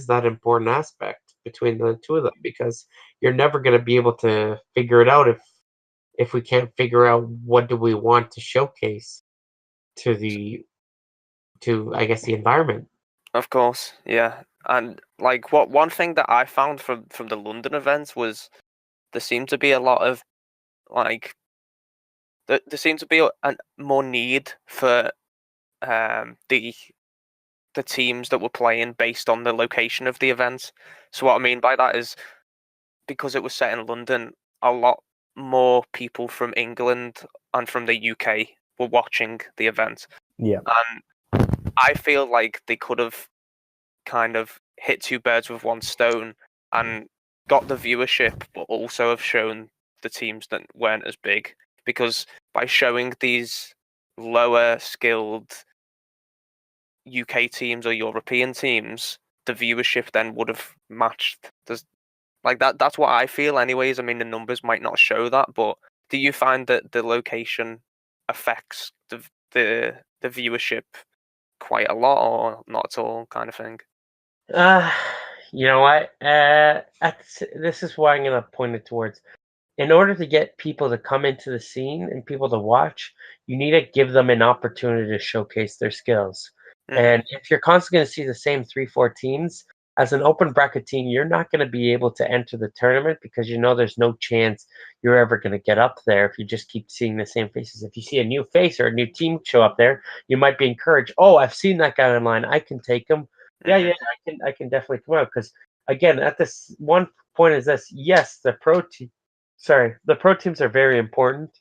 that important aspect between the two of them, because you're never going to be able to figure it out if we can't figure out what do we want to showcase to I guess the environment. Of course, yeah. And like one thing that I found from the London events was there seemed to be a lot of like there seemed to be a more need for the teams that were playing based on the location of the event. So what I mean by that is, because it was set in London, a lot more people from England and from the UK were watching the event. Yeah. And I feel like they could have kind of hit two birds with one stone and got the viewership, but also have shown the teams that weren't as big. Because by showing these lower skilled UK teams or European teams, the viewership then would have matched. Like that's what I feel anyways. I mean, the numbers might not show that, but do you find that the location affects the viewership quite a lot, or not at all, kind of thing? Uh, you know what? This is why I'm going to point it towards. In order to get people to come into the scene and people to watch, you need to give them an opportunity to showcase their skills. And if you're constantly going to see the same 3-4 teams, as an open bracket team, you're not going to be able to enter the tournament because you know there's no chance you're ever going to get up there if you just keep seeing the same faces. If you see a new face or a new team show up there, you might be encouraged. Oh, I've seen that guy online. I can take him. Yeah, I can definitely come out because again, at this one point is this. Yes, the pro teams are very important.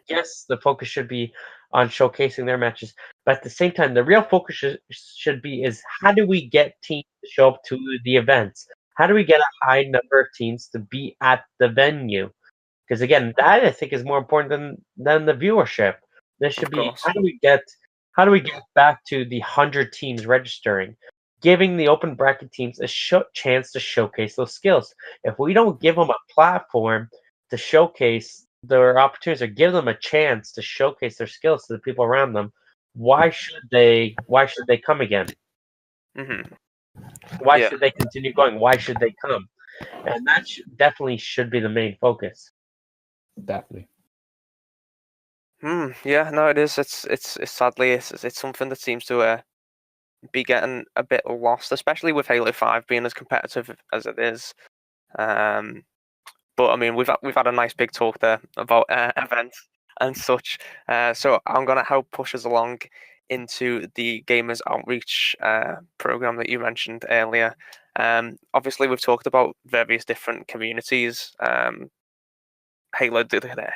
Yes, the focus should be on showcasing their matches, but at the same time, the real focus should be is how do we get teams to show up to the events? How do we get a high number of teams to be at the venue? Because again, that I think is more important than the viewership. This should be how do we get back to the 100 teams registering, giving the open bracket teams a chance to showcase those skills. If we don't give them a platform to showcase their opportunities or give them a chance to showcase their skills to the people around them, why should they come again? Why should they continue going? Why should they come? And that definitely should be the main focus. Definitely. Yeah, no, it is. It's sadly it's something that seems to be getting a bit lost, especially with Halo 5 being as competitive as it is. But I mean, we've had a nice big talk there about events and such. So I'm gonna help push us along into the Gamers Outreach program that you mentioned earlier. Obviously, we've talked about various different communities. The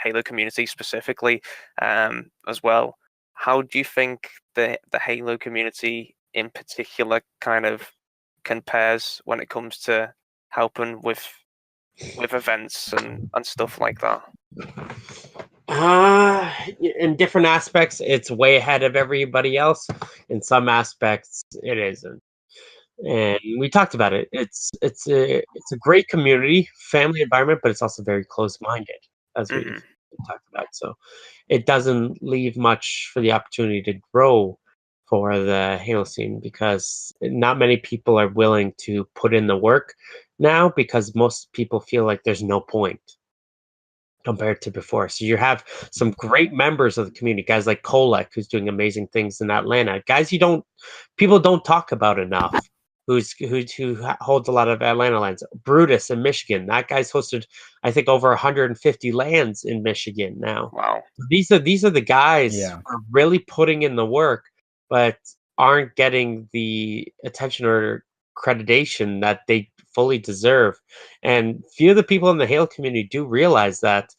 Halo community specifically, as well. How do you think the Halo community in particular kind of compares when it comes to helping with events and stuff like that? In different aspects, it's way ahead of everybody else. In some aspects, it isn't. And we talked about it. It's a great community, family environment, but it's also very close-minded, as we talked about. So it doesn't leave much for the opportunity to grow for the Halo scene because not many people are willing to put in the work now because most people feel like there's no point compared to before. So you have some great members of the community, guys like Kolek, who's doing amazing things in Atlanta, guys people don't talk about enough. Who holds a lot of Atlanta lands. Brutus in Michigan. That guy's hosted, I think, over 150 lands in Michigan now. Wow. These are the guys who are really putting in the work, but aren't getting the attention or accreditation that they fully deserve. And few of the people in the Halo community do realize that,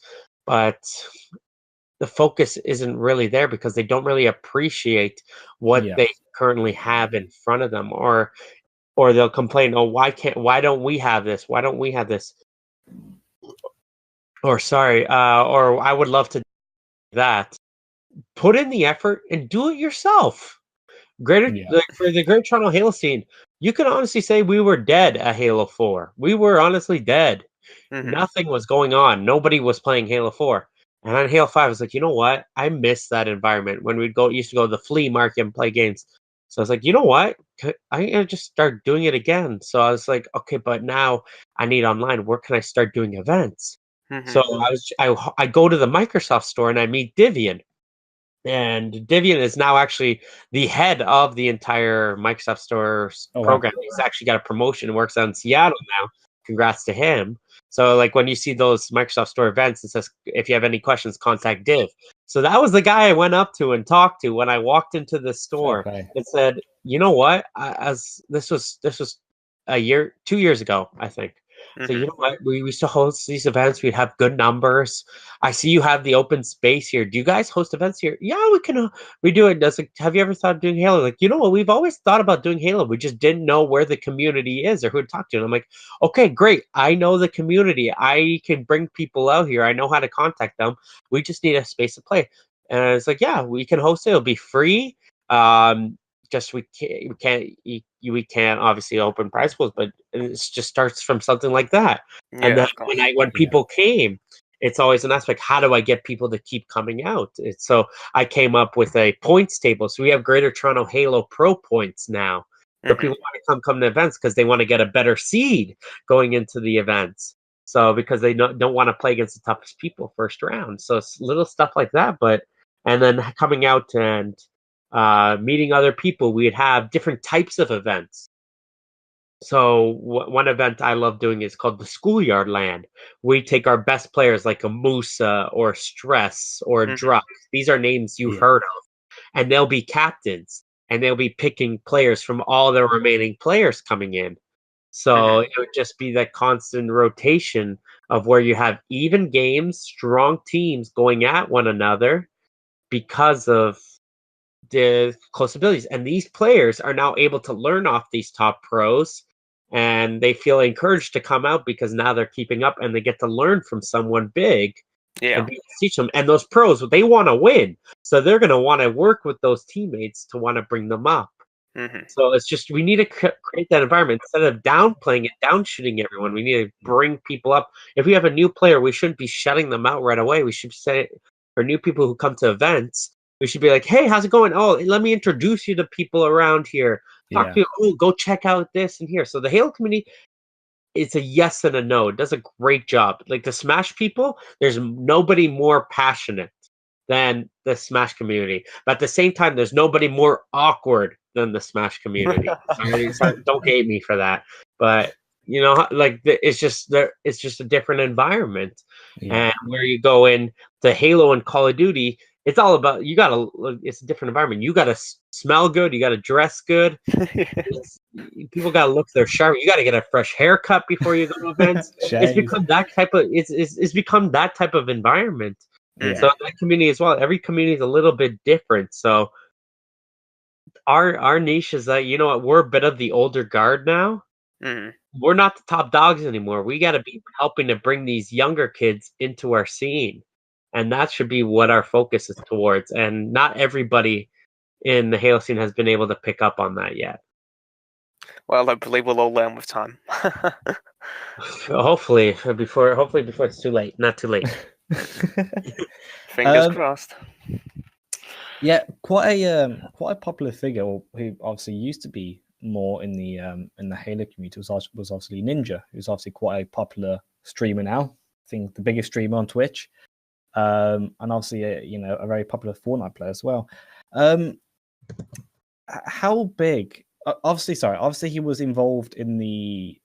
but the focus isn't really there because they don't really appreciate what they currently have in front of them, or they'll complain, oh, why don't we have this? Why don't we have this? Or or I would love to do that. Put in the effort and do it yourself. For the Greater Toronto Halo scene, you can honestly say we were dead at Halo 4. We were honestly dead. Nothing was going on. Nobody was playing Halo 4. And on Halo 5, I was like, you know what? I miss that environment when used to go to the flea market and play games. So I was like, you know what? I'm going to just start doing it again. So I was like, okay, but now I need online. Where can I start doing events? So I go to the Microsoft store and I meet Divian. And Divian is now actually the head of the entire Microsoft Store program. Wow. He's actually got a promotion and works out in Seattle now. Congrats to him. So, like, when you see those Microsoft Store events, it says, if you have any questions, contact Div. So that was the guy I went up to and talked to when I walked into the store and said, you know what? This was 2 years ago, I think. So you know what? We used to host these events. We'd have good numbers. I see you have the open space here. Do you guys host events here? Yeah, we can. We do it. Have you ever thought of doing Halo? Like, you know what? We've always thought about doing Halo. We just didn't know where the community is or who to talk to. And I'm like, okay, great. I know the community. I can bring people out here. I know how to contact them. We just need a space to play. And it's like, yeah, we can host it. It'll be free. Just we can't obviously open prize pools, but it just starts from something like that. And then when people came, it's always an aspect. How do I get people to keep coming out? So I came up with a points table. So we have Greater Toronto Halo Pro points now. So people want to come to events because they want to get a better seed going into the events. So because they don't want to play against the toughest people first round. So it's little stuff like that. And then coming out and meeting other people, we'd have different types of events. So one event I love doing is called the Schoolyard Land. We take our best players like a Musa or Stress or Druk. These are names you've heard of. And they'll be captains. And they'll be picking players from all the remaining players coming in. So it would just be that constant rotation of where you have even games, strong teams going at one another because of the close abilities. And these players are now able to learn off these top pros, and they feel encouraged to come out because now they're keeping up and they get to learn from someone big and be able to teach them. And those pros, they want to win. So they're going to want to work with those teammates to want to bring them up. So it's just, we need to create that environment instead of downplaying it, downshooting everyone. We need to bring people up. If we have a new player, we shouldn't be shutting them out right away. We should say, for new people who come to events, we should be like, hey, how's it going? Oh, let me introduce you to people around here. Talk to you. Oh, go check out this and here. So the Halo community, it's a yes and a no. It does a great job. Like the Smash people, there's nobody more passionate than the Smash community. But at the same time, there's nobody more awkward than the Smash community. Sorry, don't hate me for that. But you know, like it's just a different environment. And where you go in to Halo and Call of Duty, it's all about it's a different environment. You gotta smell good, you gotta dress good. People gotta look their sharp. You gotta get a fresh haircut before you go to events. It's become that type of it's become that type of environment. So that community as well. Every community is a little bit different. So our niche is that, you know what, we're a bit of the older guard now. We're not the top dogs anymore. We got to be helping to bring these younger kids into our scene. And that should be what our focus is towards. And not everybody in the Halo scene has been able to pick up on that yet. Well, I believe we'll all learn with time. Hopefully before it's too late. Not too late. Fingers crossed. Yeah, quite a popular figure who obviously used to be more in the Halo community was obviously Ninja, who's obviously quite a popular streamer now. I think the biggest streamer on Twitch, and obviously a very popular Fortnite player as well. How big? Obviously he was involved in the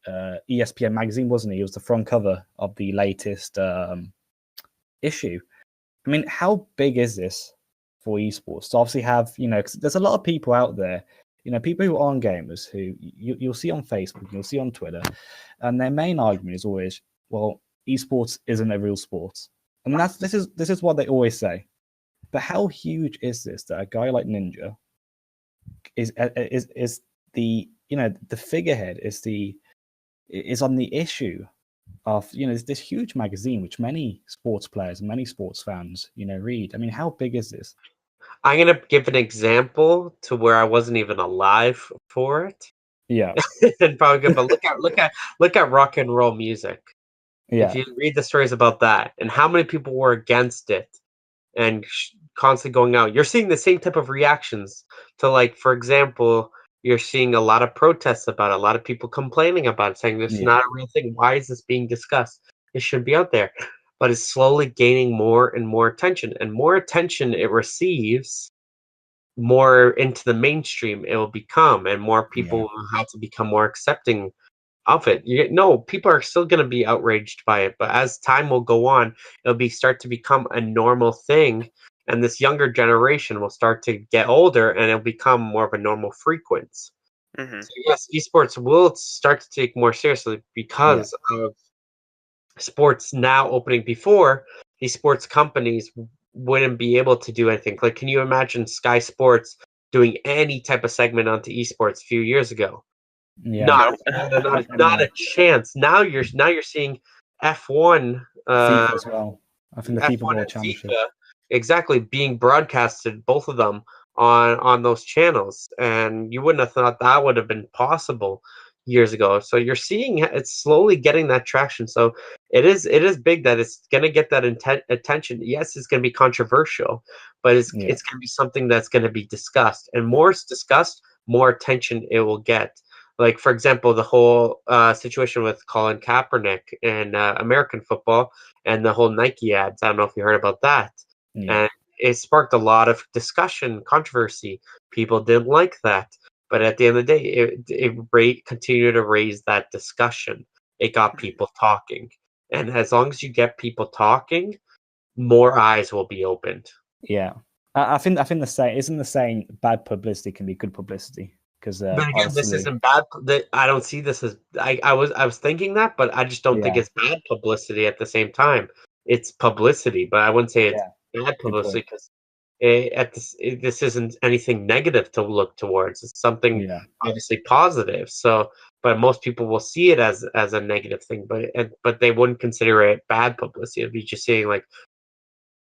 ESPN magazine, wasn't he? He was the front cover of the latest issue. I mean, how big is this for esports? To obviously have, 'cause there's a lot of people out there, people who aren't gamers, who you'll see on Facebook, you'll see on Twitter, and their main argument is always, well, esports isn't a real sport. And this is what they always say. But how huge is this that a guy like Ninja is the the figurehead, is on the issue of this huge magazine which many sports players and many sports fans read? I mean, how big is this? I'm gonna give an example to where I wasn't even alive for it. Yeah. And probably good, but look at rock and roll music. Yeah. If you read the stories about that and how many people were against it and constantly going out, you're seeing the same type of reactions to, like, for example, you're seeing a lot of protests about it, a lot of people complaining about it, saying this is not a real thing. Why is this being discussed? It should be out there. But it's slowly gaining more and more attention. And more attention it receives, more into the mainstream it will become, and more people will have to become more accepting of it. People are still going to be outraged by it, but as time will go on, it'll start to become a normal thing, and this younger generation will start to get older, and it'll become more of a normal frequency. So yes, esports will start to take more seriously because of sports now opening. Before, these sports companies wouldn't be able to do anything. Like, can you imagine Sky Sports doing any type of segment onto esports a few years ago? Not a chance. Now you're seeing F1 FIFA as well. I think the FIFA World Championship exactly being broadcasted, both of them on those channels, and you wouldn't have thought that would have been possible years ago. So you're seeing it's slowly getting that traction. So it is big that it's going to get that attention. Yes, it's going to be controversial, but it's going to be something that's going to be discussed, and more it's discussed, more attention it will get. Like, for example, the whole situation with Colin Kaepernick in American football and the whole Nike ads. I don't know if you heard about that. Yeah. And it sparked a lot of discussion, controversy. People didn't like that. But at the end of the day, it continued to raise that discussion. It got people talking. And as long as you get people talking, more eyes will be opened. Yeah. I think the saying isn't the saying bad publicity can be good publicity. Because But again, this obviously, isn't bad. I don't see this as I was thinking that, but I just don't think Yeah. it's bad publicity at the same time. It's publicity, but I wouldn't say it's bad good publicity point. because this isn't anything negative to look towards. It's something Yeah. obviously positive. So, but most people will see it as a negative thing, but they wouldn't consider it bad publicity. It'd be just saying like,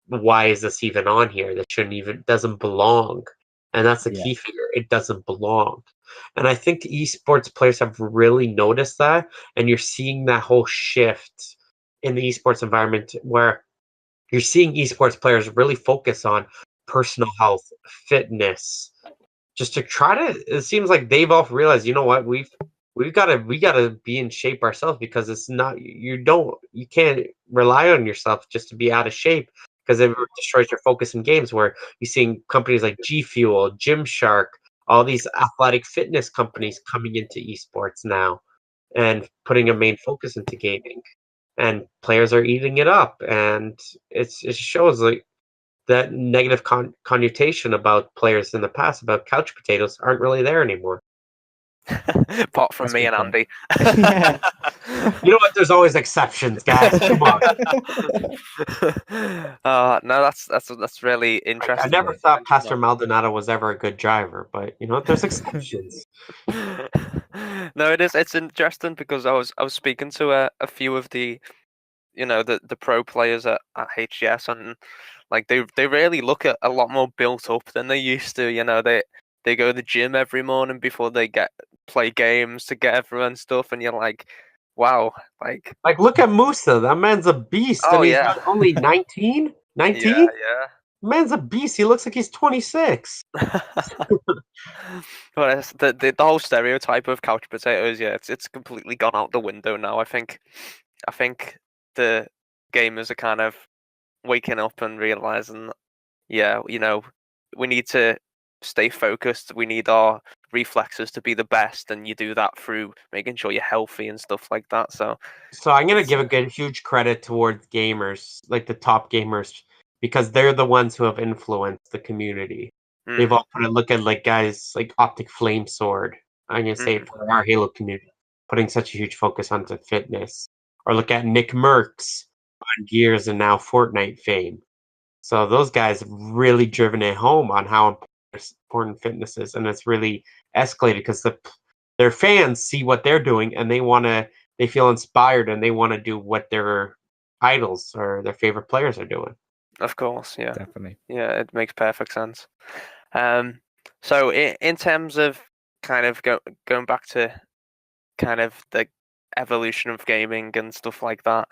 why is this even on here? That doesn't belong. And that's the Yeah. key figure. It doesn't belong. And I think esports players have really noticed that. And you're seeing that whole shift in the esports environment where you're seeing esports players really focus on personal health, fitness, just to try to. It seems like they've all realized, you know what, we gotta be in shape ourselves, because it's not you can't rely on yourself just to be out of shape, because it destroys your focus in games. Where you're seeing companies like G Fuel, Gymshark, all these athletic fitness companies coming into esports now and putting a main focus into gaming, and players are eating it up, and it shows like that negative connotation about players in the past, about couch potatoes, aren't really there anymore. Apart from That's me a and good Andy. Yeah. You know what? There's always exceptions, guys. Come on. No, that's really I interesting. never You thought mentioned Pastor Maldonado was ever a good driver, but you know what? There's exceptions. that. No, it's interesting because I was speaking to a few of the the pro players at HGS, and like they really look at a lot more built up than they used to. They go to the gym every morning before they play games to get everyone stuff, and you're like, wow, like Like, look at Musa. That man's a beast, oh and he's yeah, only 19? 19? yeah. Man's a beast. He looks like he's 26. But the whole stereotype of couch potatoes, yeah, it's completely gone out the window now. I think the gamers are kind of waking up and realizing, yeah, we need to stay focused. We need our reflexes to be the best, and you do that through making sure you're healthy and stuff like that. So So I'm gonna it's give a huge credit towards gamers, like the top gamers, because they're the ones who have influenced the community. They've all look at like guys like Optic Flame Sword. I'm gonna say for our Halo community, putting such a huge focus onto fitness, or look at Nick Merckx on Gears and now Fortnite fame. So those guys have really driven it home on how important fitness is, and it's really escalated because their fans see what they're doing, and they feel inspired, and they want to do what their idols or their favorite players are doing. of course, yeah, Definitely. yeah, it makes perfect sense. So in terms of kind of going back to kind of the evolution of gaming and stuff like that,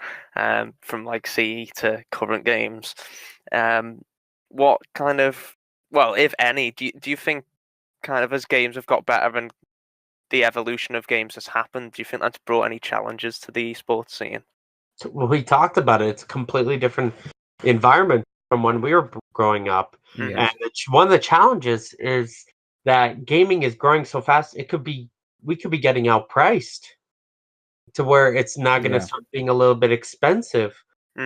from like CE to current games, what kind of, well, if any, do you think kind of as games have got better and the evolution of games has happened, do you think that's brought any challenges to the esports scene? So, well, we talked about it. It's a completely different environment from when we were growing up. Yeah. And one of the challenges is that gaming is growing so fast. We could be getting outpriced to where it's not going to Yeah. start being a little bit expensive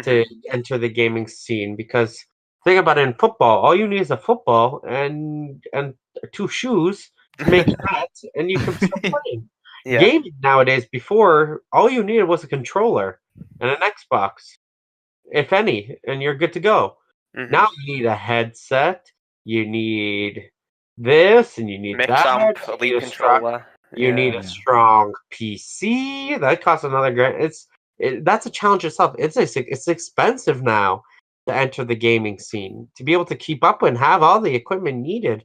to enter the gaming scene. Because think about it, in football, all you need is a football and two shoes to make that, and you can start playing. Yeah. Gaming nowadays, before, all you needed was a controller and an Xbox, if any, and you're good to go. Now you need a headset, you need this, and you need Mix that. amp, You elite need controller. you need a strong PC. That costs another grand. That's a challenge itself. It's expensive now to enter the gaming scene, to be able to keep up and have all the equipment needed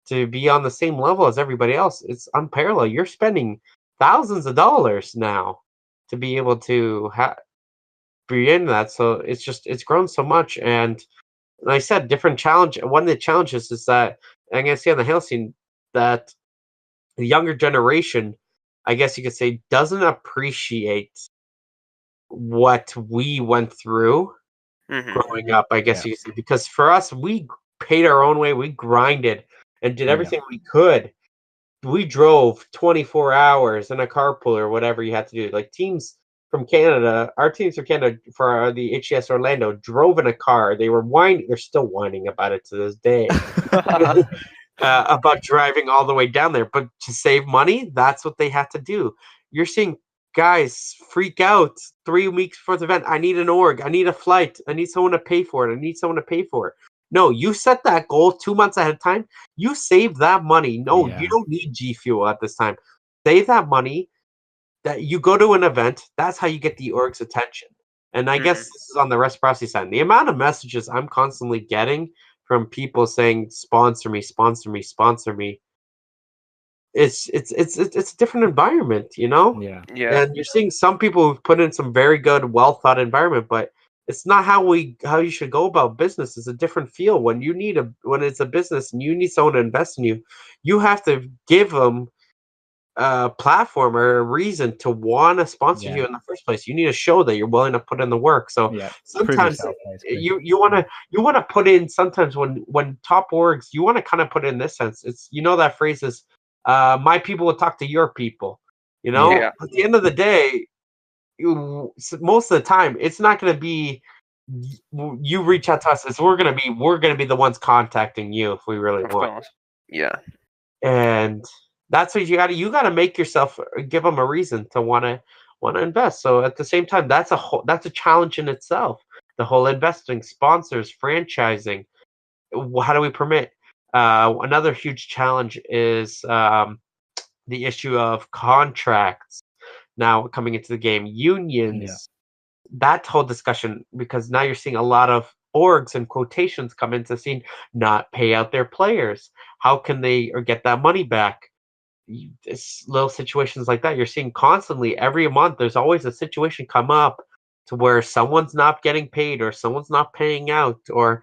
to be on the same level as everybody else. It's unparalleled. You're spending thousands of dollars now to be able to be in that. So it's grown so much. And like I said, different challenge. One of the challenges is that I'm gonna see on the Halo scene that the younger generation, I guess you could say, doesn't appreciate what we went through growing up, I guess you could say. Because for us, we paid our own way, we grinded and did everything we could. We drove 24 hours in a carpool or whatever you had to do. Like teams from Canada, our teams from Canada for the HCS Orlando drove in a car. They were whining. They're still whining about it to this day. About driving all the way down there. But to save money, that's what they had to do. You're seeing guys freak out 3 weeks before the event. I need an org. I need a flight. I need someone to pay for it. I need someone to pay for it. No, you set that goal 2 months ahead of time. You save that money. No, you don't need G Fuel at this time. Save that money. That you go to an event. That's how you get the org's attention. And I guess this is on the reciprocity side. The amount of messages I'm constantly getting from people saying sponsor me, sponsor me, sponsor me. It's a different environment, you know? Yeah. And you're seeing some people who've put in some very good, well thought environment, but it's not how you should go about business. It's a different feel. When it's a business and you need someone to invest in you, you have to give them a platform or a reason to want to sponsor you in the first place. You need to show that you're willing to put in the work. So sometimes you want to put in. Sometimes when top orgs, you want to kind of put it in this sense. It's that phrase is, my people will talk to your people. At the end of the day, most of the time, it's not going to be you reach out to us. It's we're going to be the ones contacting you if we really want. Yeah, and that's what you got to make yourself give them a reason to want to invest. So at the same time, that's a challenge in itself. The whole investing, sponsors, franchising. How do we permit? Another huge challenge is the issue of contracts now coming into the game, unions. That whole discussion, because now you're seeing a lot of orgs and quotations come into the scene, not pay out their players. How can they get that money back? Little situations like that you're seeing constantly every month. There's always a situation come up to where someone's not getting paid or someone's not paying out or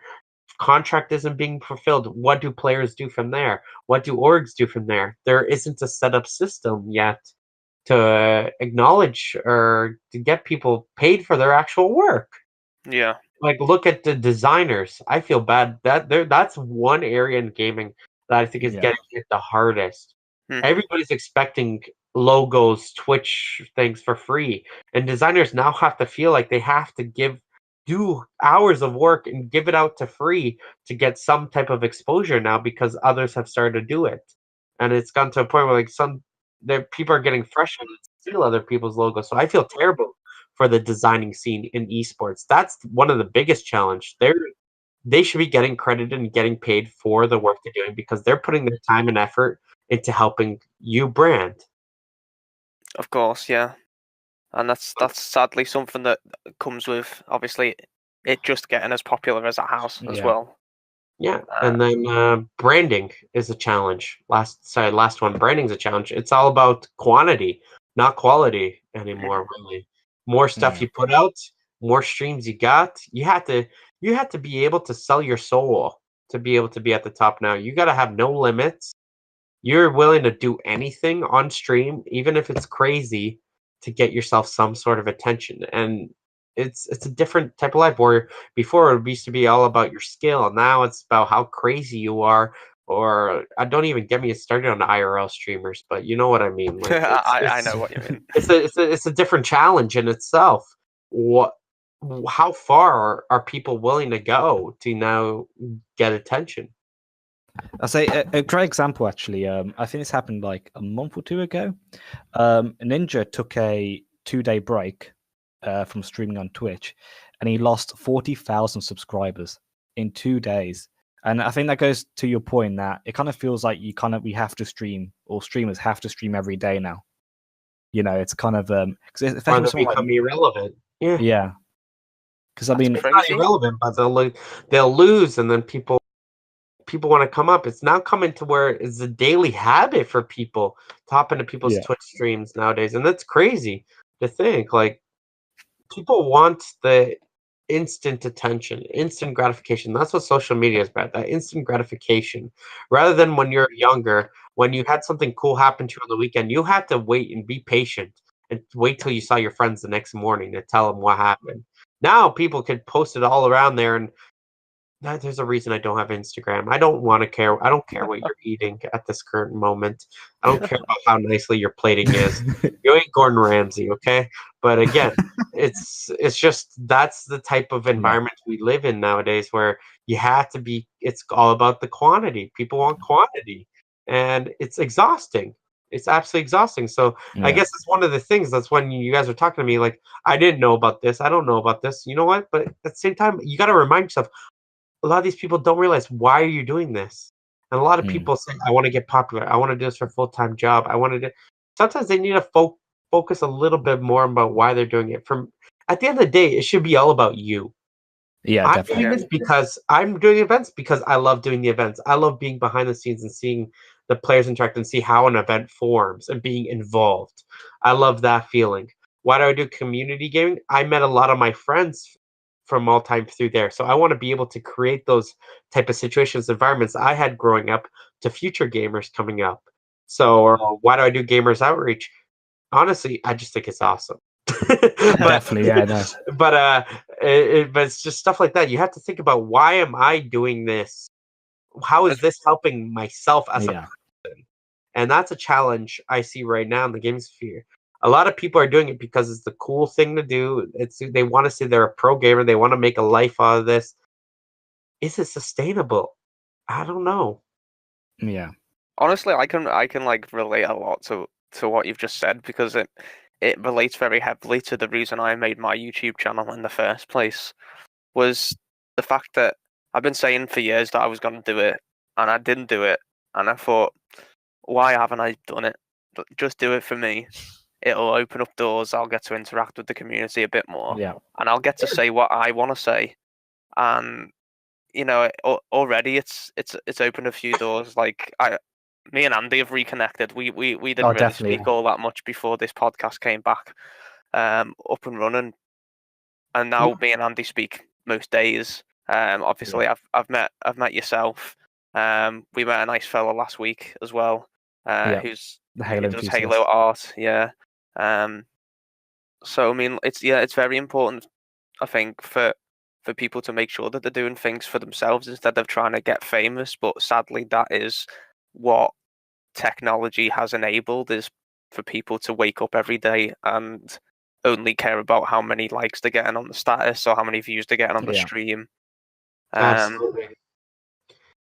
contract isn't being fulfilled. What do players do from there? What do orgs do from there? There isn't a set up system yet to acknowledge or to get people paid for their actual work. Like look at the designers. I feel bad that's one area in gaming that I think is getting hit the hardest. Everybody's expecting logos, Twitch things for free, and designers now have to feel like they have to do hours of work and give it out to free to get some type of exposure now because others have started to do it. And it's gone to a point where people are getting frustrated and steal other people's logos. So I feel terrible for the designing scene in esports. That's one of the biggest challenge. They should be getting credited and getting paid for the work they're doing because they're putting their time and effort into helping you brand. Of course, yeah. And that's sadly something that comes with, obviously, it just getting as popular as it has as well. Yeah, and then branding is a challenge. Last one, branding is a challenge. It's all about quantity, not quality anymore, really. More stuff you put out, more streams you got. You have to be able to sell your soul to be able to be at the top now. You got to have no limits. You're willing to do anything on stream, even if it's crazy, to get yourself some sort of attention. And it's a different type of life where before it used to be all about your skill. Now it's about how crazy you are. Or I don't even get me started on IRL streamers, but you know what I mean. Like, I know what you mean. It's a different challenge in itself. How far are people willing to go to now get attention? I'll say a great example, actually. I think this happened like a month or two ago. Ninja took a 2-day break from streaming on Twitch, and he lost 40,000 subscribers in 2 days. And I think that goes to your point that it kind of feels like we have to stream, or streamers have to stream every day now. It's kind of because they become irrelevant. Yeah. Because I mean, it's not irrelevant, but they'll lose, and then people want to come up. It's now coming to where it's a daily habit for people to hop into people's Twitch streams nowadays, and that's crazy to think. Like, people want the instant attention, instant gratification. That's what social media is about, that instant gratification. Rather than when you're younger, when you had something cool happen to you on the weekend, you had to wait and be patient and wait till you saw your friends the next morning to tell them what happened. Now people could post it all around there, and there's a reason I don't have Instagram. I don't want to care. I don't care what you're eating at this current moment. I don't care about how nicely your plating is. You ain't Gordon Ramsay, okay? But again, it's just that's the type of environment we live in nowadays, where you have to be. It's all about the quantity. People want quantity, and it's exhausting. It's absolutely exhausting. So I guess it's one of the things. That's when you guys are talking to me, like, I didn't know about this. I don't know about this. You know what? But at the same time, you got to remind yourself, a lot of these people don't realize, why are you doing this? And a lot of people say, I want to get popular. I want to do this for a full-time job. I want to do. Sometimes they need to focus a little bit more about why they're doing it. From at the end of the day, it should be all about you. Yeah, I'm definitely. doing this because I'm doing events because I love doing the events. I love being behind the scenes and seeing the players interact and see how an event forms and being involved. I love that feeling. Why do I do community gaming? I met a lot of my friends from all time through there. So I want to be able to create those type of situations, environments I had growing up to future gamers coming up. So why do I do gamers outreach? Honestly, I just think it's awesome. Definitely, yeah, no. But it's just stuff like that. You have to think about, why am I doing this? How is this helping myself as a person? And that's a challenge I see right now in the game sphere. A lot of people are doing it because it's the cool thing to do. They want to say they're a pro gamer. They want to make a life out of this. Is it sustainable? I don't know. Yeah. Honestly, I can like relate a lot to what you've just said, because it relates very heavily to the reason I made my YouTube channel in the first place, was the fact that I've been saying for years that I was going to do it, and I didn't do it, and I thought, why haven't I done it? Just do it for me. It'll open up doors. I'll get to interact with the community a bit more, and I'll get to say what I want to say. And already it's opened a few doors. Like me and Andy have reconnected. We didn't really speak all that much before this podcast came back up and running, and now me and Andy speak most days. Obviously, I've met yourself. We met a nice fella last week as well, who's who does Halo art. Yeah. So I mean, it's very important, I think, for people to make sure that they're doing things for themselves instead of trying to get famous. But sadly, that is what technology has enabled, is for people to wake up every day and only care about how many likes they're getting on the status or how many views they're getting on the stream. Absolutely.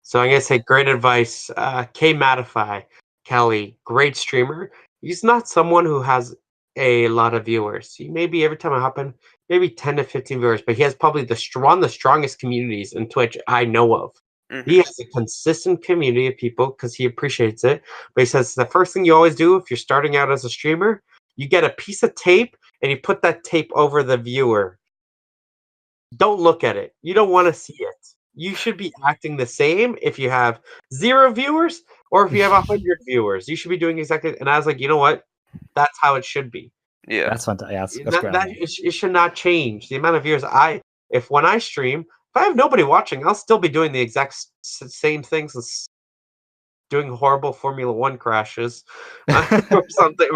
So I'm going to say, great advice. K Matify, Kelly, great streamer. He's not someone who has a lot of viewers. He maybe, every time I hop in, maybe 10 to 15 viewers, but he has probably the strongest communities in Twitch I know of. Mm-hmm. He has a consistent community of people because he appreciates it. But he says the first thing you always do if you're starting out as a streamer, you get a piece of tape and you put that tape over the viewer. Don't look at it. You don't want to see it. You should be acting the same if you have 0 viewers or if you have 100 viewers. You should be doing exactly. And I was like, you know what? That's how it should be. Yeah, that's fantastic. That's great. It should not change the amount of viewers. When I stream, if I have nobody watching, I'll still be doing the exact same things as doing horrible Formula 1 crashes or something,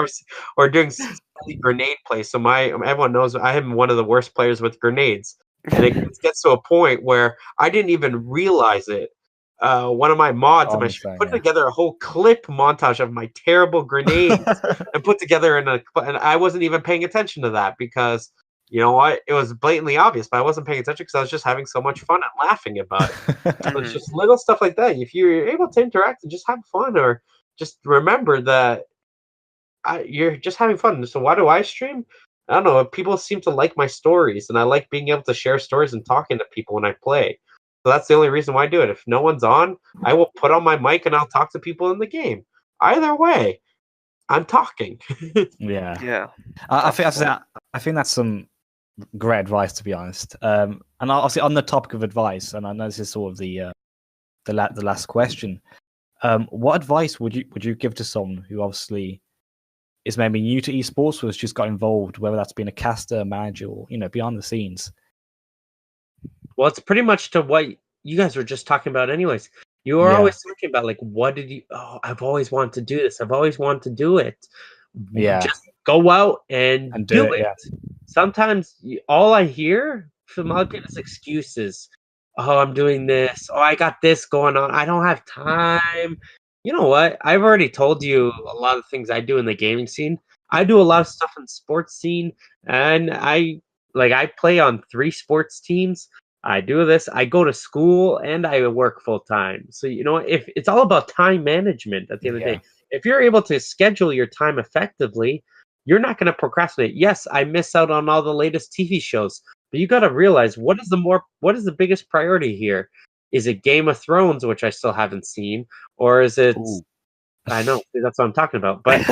or doing silly grenade play. So everyone knows I am one of the worst players with grenades. And it gets to a point where I didn't even realize it. One of my mods put together a whole clip montage of my terrible grenades and put together and I wasn't even paying attention to that because, you know what, it was blatantly obvious, but I wasn't paying attention because I was just having so much fun and laughing about it. So it's just little stuff like that. If you're able to interact and just have fun, or just remember that you're just having fun. So why do I stream? I don't know. People seem to like my stories, and I like being able to share stories and talking to people when I play. So that's the only reason why I do it. If no one's on, I will put on my mic and I'll talk to people in the game. Either way, I'm talking. Yeah. I think that's some great advice, to be honest. And obviously on the topic of advice, and I know this is sort of the last question. What advice would you give to someone who obviously is maybe new to esports, or has just got involved, whether that's been a caster, manager, or behind the scenes? Well, it's pretty much to what you guys were just talking about anyways. You are Yeah. always thinking about like, what did you? Oh, I've always wanted to do this. I've always wanted to do it. Yeah. Just go out and do do it. it. Yeah. Sometimes all I hear from other people is excuses. Oh, I'm doing this. Oh, I got this going on. I don't have time. You know what? I've already told you a lot of things I do in the gaming scene. I do a lot of stuff in the sports scene, and I play on 3 sports teams. I do this. I go to school and I work full time. So you know, if it's all about time management at the end of the Yeah. day. If you're able to schedule your time effectively, you're not going to procrastinate. Yes, I miss out on all the latest TV shows, but you got to realize what is the biggest priority here? Is it Game of Thrones, which I still haven't seen, or is it? Ooh. I know that's what I'm talking about. But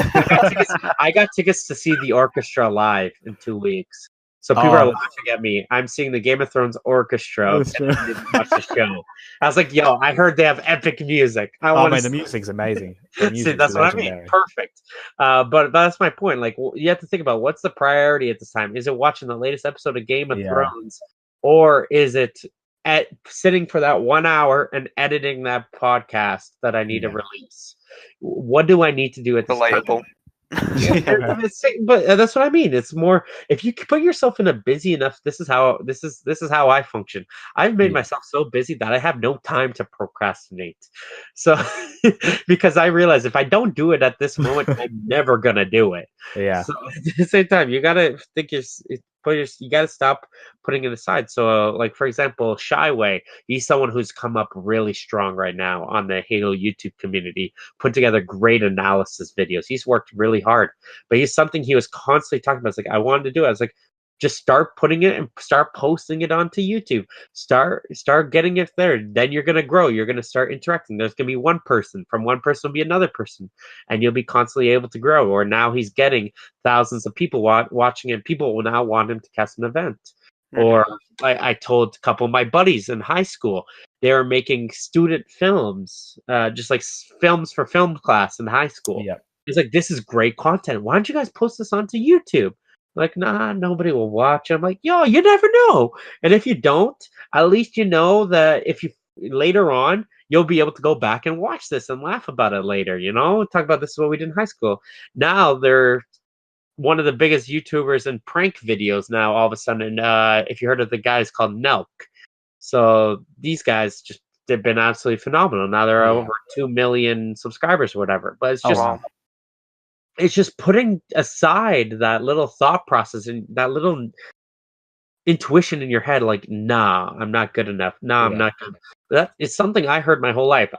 I got tickets to see the orchestra live in 2 weeks. So people are Oh, laughing at me. I'm seeing the Game of Thrones orchestra. that's true. And I didn't watch the show. I was like, "Yo, I heard they have epic music. I Oh, want man, to the music's amazing. The See, music's that's what I mean. legendary. Perfect. But that's my point. Like, you have to think about what's the priority at this time. Is it watching the latest episode of Game of Yeah. Thrones, or is it at sitting for that 1 hour and editing that podcast that I need to Yeah. release? What do I need to do at this time? Relatable. Yeah. But that's what I mean. It's more if you put yourself in a busy enough. This is how I function. I've made Yeah. myself so busy that I have no time to procrastinate. So because I realize if I don't do it at this moment, I'm never gonna do it. Yeah. So at the same time, you gotta think you gotta stop putting it aside. So like for example, Shyway, he's someone who's come up really strong right now on the Halo YouTube community, put together great analysis videos. He's worked really hard, but he's something he was constantly talking about. It's like I wanted to do it. I was like, just start putting it and start posting it onto YouTube. Start getting it there. Then you're gonna grow. You're gonna start interacting. There's gonna be one person. From one person will be another person, and you'll be constantly able to grow. Or now he's getting thousands of people watching, and people will now want him to cast an event. Or I told a couple of my buddies in high school, they were making student films, just like films for film class in high school. Yeah. It's like, this is great content. Why don't you guys post this onto YouTube? Like, nah, nobody will watch. I'm like, yo, you never know. And if you don't, at least you know that if you later on, you'll be able to go back and watch this and laugh about it later. You know, talk about this is what we did in high school. Now they're one of the biggest YouTubers in prank videos now. All of a sudden, if you heard of the guys called Nelk, so these guys they've been absolutely phenomenal. Now there are over 2 million subscribers or whatever. But it's just wow. it's just putting aside that little thought process and that little intuition in your head, like, nah, I'm not good enough. Nah, I'm not good. That is something I heard my whole life.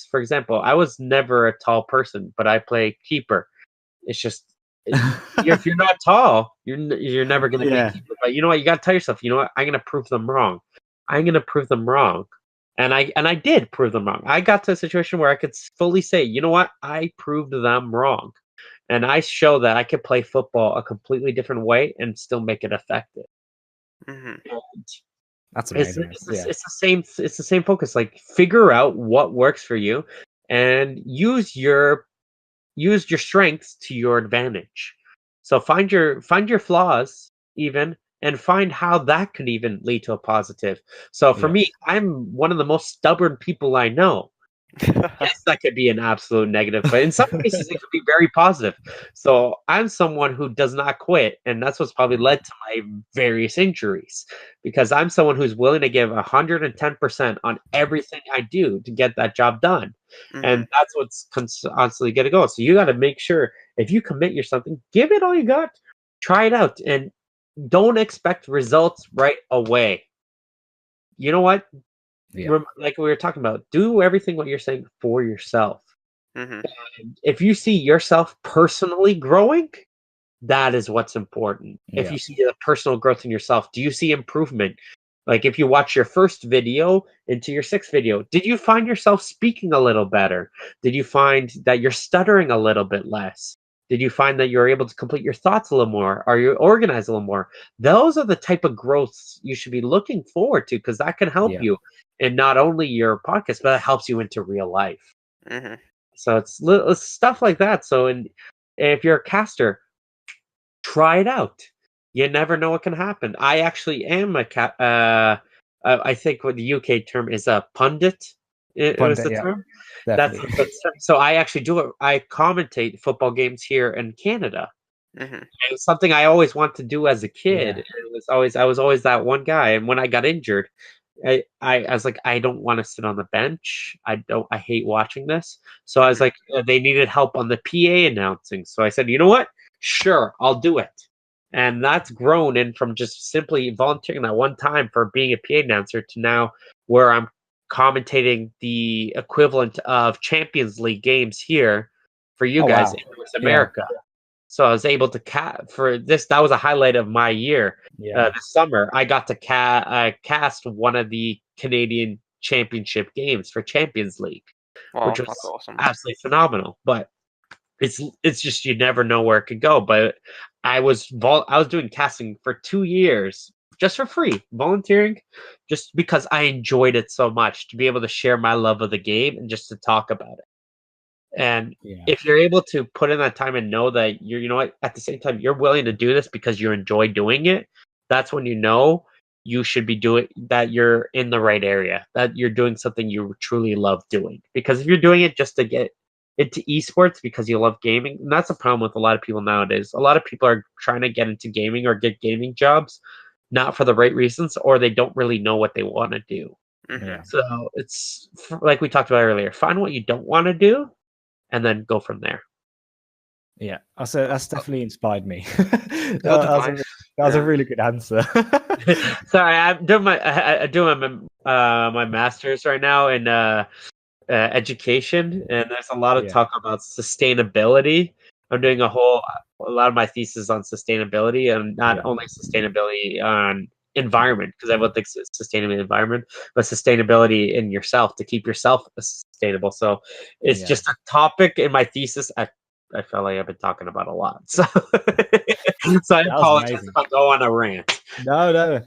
For example, I was never a tall person, but I play keeper. It's just if you're not tall, you're never going to be keeper. But you know what? You got to tell yourself, you know what? I'm going to prove them wrong. I'm going to prove them wrong. And I did prove them wrong. I got to a situation where I could fully say, you know what? I proved them wrong. And I show that I could play football a completely different way and still make it effective. Mm-hmm. That's amazing. It's the same focus. Like, figure out what works for you and use your strengths to your advantage. So find your flaws even, and find how that could even lead to a positive. So for me, I'm one of the most stubborn people I know. Yes, that could be an absolute negative, but in some cases it could be very positive. So I'm someone who does not quit, and that's what's probably led to my various injuries, because I'm someone who's willing to give 110% on everything I do to get that job done. And that's what's constantly going to go. So you got to make sure if you commit yourself something, give it all you got, try it out, and don't expect results right away. You know what? Like we were talking about, do everything what you're saying for yourself. And if you see yourself personally growing, that is what's important. If you see the personal growth in yourself, do you see improvement? Like if you watch your first video into your 6th video, did you find yourself speaking a little better? Did you find that you're stuttering a little bit less? Did you find that you're able to complete your thoughts a little more? Are you organized a little more? Those are the type of growths you should be looking forward to, because that can help you in not only your podcast, but it helps you into real life. So it's stuff like that. So if you're a caster, try it out. You never know what can happen. I actually am I think what the UK term is a pundit. It was the Yeah, term. That's definitely. so I actually do it. I commentate football games here in Canada. Hmm. It was something I always wanted to do as a kid. Yeah. I was always that one guy. And when I got injured, I was like, I don't want to sit on the bench. I hate watching this. So I was like, they needed help on the PA announcing. So I said, you know what? Sure, I'll do it. And that's grown in from just simply volunteering that one time for being a PA announcer to now where I'm commentating the equivalent of Champions League games here for you Oh guys wow. in North Yeah. America. So I was able to for this. That was a highlight of my year. Yeah. This summer, I got to cast one of the Canadian Championship games for Champions League, Well, which was that's awesome. absolutely phenomenal. But it's just you never know where it could go. But I was doing casting for 2 years just for free, volunteering, just because I enjoyed it so much to be able to share my love of the game and just to talk about it. And Yeah. if you're able to put in that time and know that you know what, at the same time, you're willing to do this because you enjoy doing it, that's when you know you should be doing that. You're in the right area, that you're doing something you truly love doing. Because if you're doing it just to get into esports because you love gaming, and that's a problem with a lot of people nowadays. A lot of people are trying to get into gaming or get gaming jobs, not for the right reasons, or they don't really know what they want to do. Yeah. So it's like we talked about earlier, find what you don't want to do and then go from there. Yeah. So that's definitely inspired me. Good that was a really good answer. Sorry, I'm doing my master's right now in education, and there's a lot of Yeah. talk about sustainability. I'm doing a lot of my thesis on sustainability, and not Yeah. only sustainability on environment, because everyone thinks it's sustainable environment, but sustainability in yourself to keep yourself sustainable. So it's Yeah. just a topic in my thesis. I felt like I've been talking about a lot, so so I That was apologize amazing. if I go on a rant. No.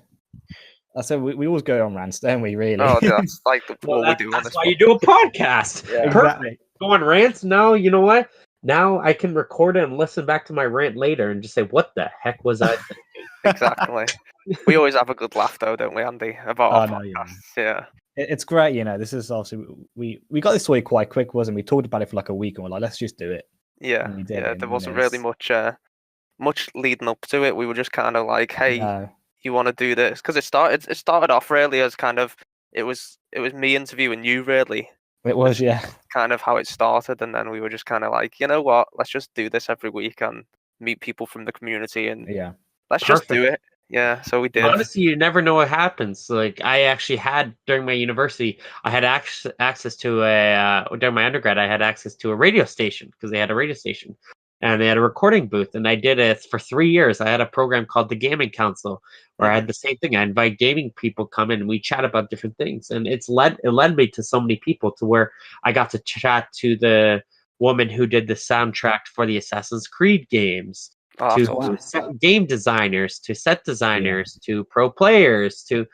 I said we always go on rants, don't we? Really? Oh, that's like Well, what we do on that's this why one. you do a podcast. Yeah. Exactly. Go on rants. Now you know what? Now I can record it and listen back to my rant later and just say, "What the heck was I thinking?" Exactly. We always have a good laugh, though, don't we, Andy? About our No, yeah. podcasts. Yeah. It's great, you know. This is obviously we got this story quite quick, wasn't we? We talked about it for like a week, and we're like, let's just do it. Yeah. And we did Yeah. it. There And, wasn't really much leading up to it. We were just kind of like, hey, no, you want to do this? Because it started off really as kind of it was me interviewing you really. it was, yeah. Kind of how it started, and then we were just kind of like, you know what? Let's just do this every week and meet people from the community, and Yeah. let's just do it. Yeah. So we did. Honestly, you never know what happens. Like I actually had during my university, I had access to during my undergrad, I had access to a radio station because they had a radio station and they had a recording booth, and I did it for 3 years. I had a program called the Gaming Council where I had the same thing. I invite gaming people come in and we chat about different things, and it led me to so many people to where I got to chat to the woman who did the soundtrack for the Assassin's Creed games, Oh, to that's awesome. game designers, to set designers, to pro players, to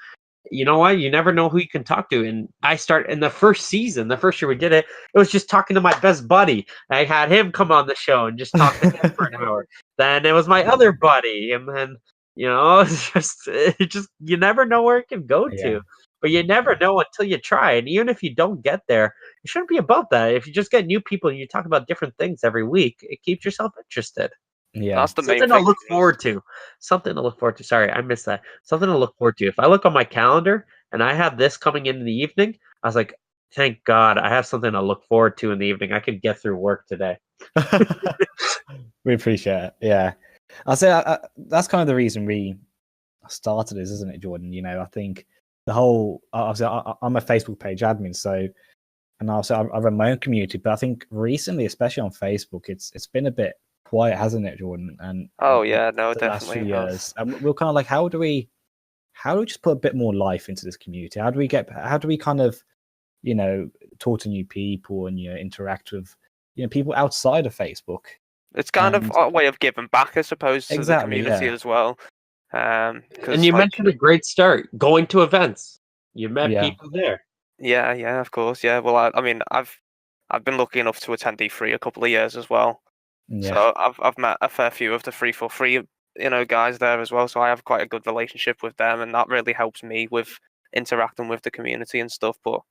you know what? You never know who you can talk to. And I start in the first season, the first year we did it, it was just talking to my best buddy. I had him come on the show and just talk to him for an hour. Then it was my other buddy, and then it just you never know where it can go Yeah. to. But you never know until you try. And even if you don't get there, it shouldn't be about that. If you just get new people and you talk about different things every week, it keeps yourself interested. Yeah. That's the main Something to thing. look forward to. Something to look forward to. Sorry, I missed that. Something to look forward to. If I look on my calendar and I have this coming in the evening, I was like, thank God I have something to look forward to in the evening. I could get through work today. We appreciate it. Yeah. I'll say that's kind of the reason we started this, isn't it, Jordan? You know, I think the whole obviously I'm a Facebook page admin, so and also I run my own community, but I think recently, especially on Facebook, it's been a bit quiet, hasn't it, Jordan? And Oh yeah, no, the last few definitely. years, and we're kind of like, how do we just put a bit more life into this community? How do we kind of, you know, talk to new people and interact with people outside of Facebook? It's kind of a way of giving back, I suppose, to the community as well. And you mentioned a great start, going to events. You met people there. Yeah, of course. Yeah, well, I mean, I've been lucky enough to attend E3 a couple of years as well. Yeah. So I've met a fair few of the 343 guys there as well. So I have quite a good relationship with them, and that really helps me with interacting with the community and stuff. But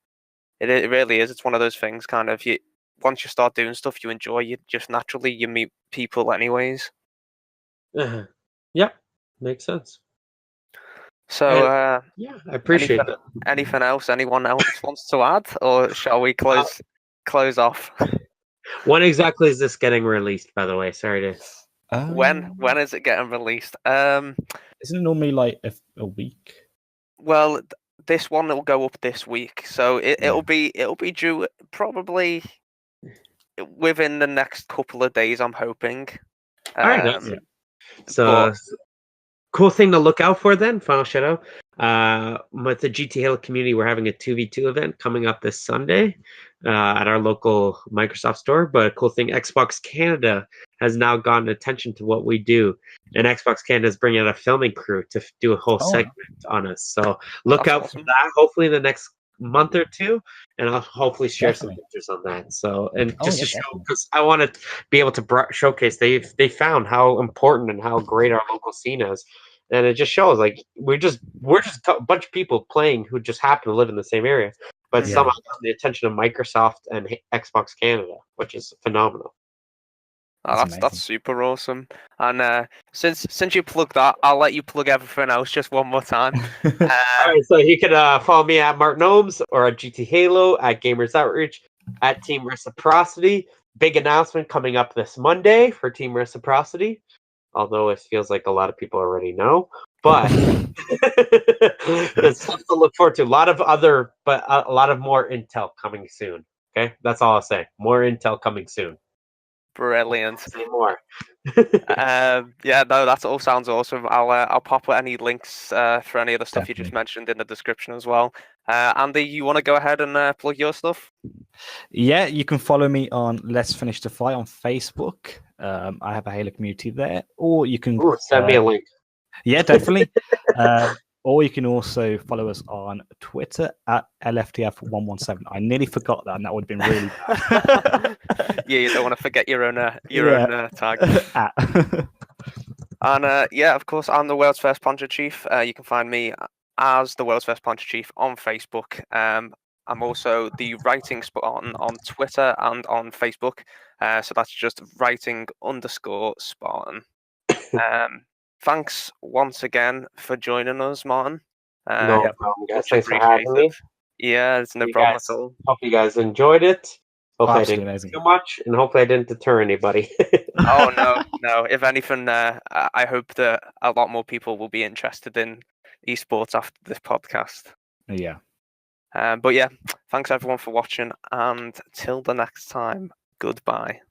It really is. It's one of those things. Kind of once you start doing stuff you enjoy, you just naturally you meet people anyways. Uh-huh. Yeah, makes sense. So, Yeah, I appreciate that. anything else anyone else wants to add, or shall we close off? When exactly is this getting released, by the way? Sorry to. When is it getting released? Isn't it normally like a week? Well, this one will go up this week, so it'll be due probably within the next couple of days. I'm hoping. All right, nice. Yeah. So, cool thing to look out for then. Final shout out. With the GT Halo community, we're having a 2v2 event coming up this Sunday at our local Microsoft store. But a cool thing, Xbox Canada has now gotten attention to what we do. And Xbox Canada is bringing out a filming crew to do a whole segment on us. So look out for that, hopefully in the next month or two. And I'll hopefully share some pictures on that. So, and just to show, because I want to be able to showcase, they found how important and how great our local scene is. And it just shows like we're just a bunch of people playing who just happen to live in the same area, but somehow got the attention of Microsoft and Xbox Canada, which is phenomenal. Oh, that's super awesome. And since you plugged that, I'll let you plug everything else just one more time. All right, so you can follow me at Martin Omes or at GT Halo, at Gamers Outreach, at Team Reciprocity. Big announcement coming up this Monday for Team Reciprocity. Although it feels like a lot of people already know, but it's stuff to look forward to. A lot of more intel coming soon. Okay, that's all I'll say. More intel coming soon. Brilliant. Say more. Yeah, no, that all sounds awesome. I'll pop any links for any of the stuff you just mentioned in the description as well. Andy, you want to go ahead and plug your stuff? Yeah, you can follow me on Let's Finish the Fight on Facebook. I have a Halo community there, or you can send me a link. Yeah, definitely. Or you can also follow us on Twitter at LFTF117. I nearly forgot that, and that would have been really bad. Yeah, you don't want to forget your own tag. And yeah, of course, I'm the world's first Poncho Chief. You can find me as the world's first Poncho Chief on Facebook. I'm also the writing Spartan on Twitter and on Facebook. So that's just writing_Spartan. Thanks once again for joining us, Martin. No problem, guys. Thanks for having me. Yeah, it's no problem at all. Hope you guys enjoyed it. Hopefully I didn't amazing. too much, and hopefully I didn't deter anybody. Oh no! If anything, I hope that a lot more people will be interested in esports after this podcast. Yeah. But yeah, thanks everyone for watching, and till the next time, goodbye.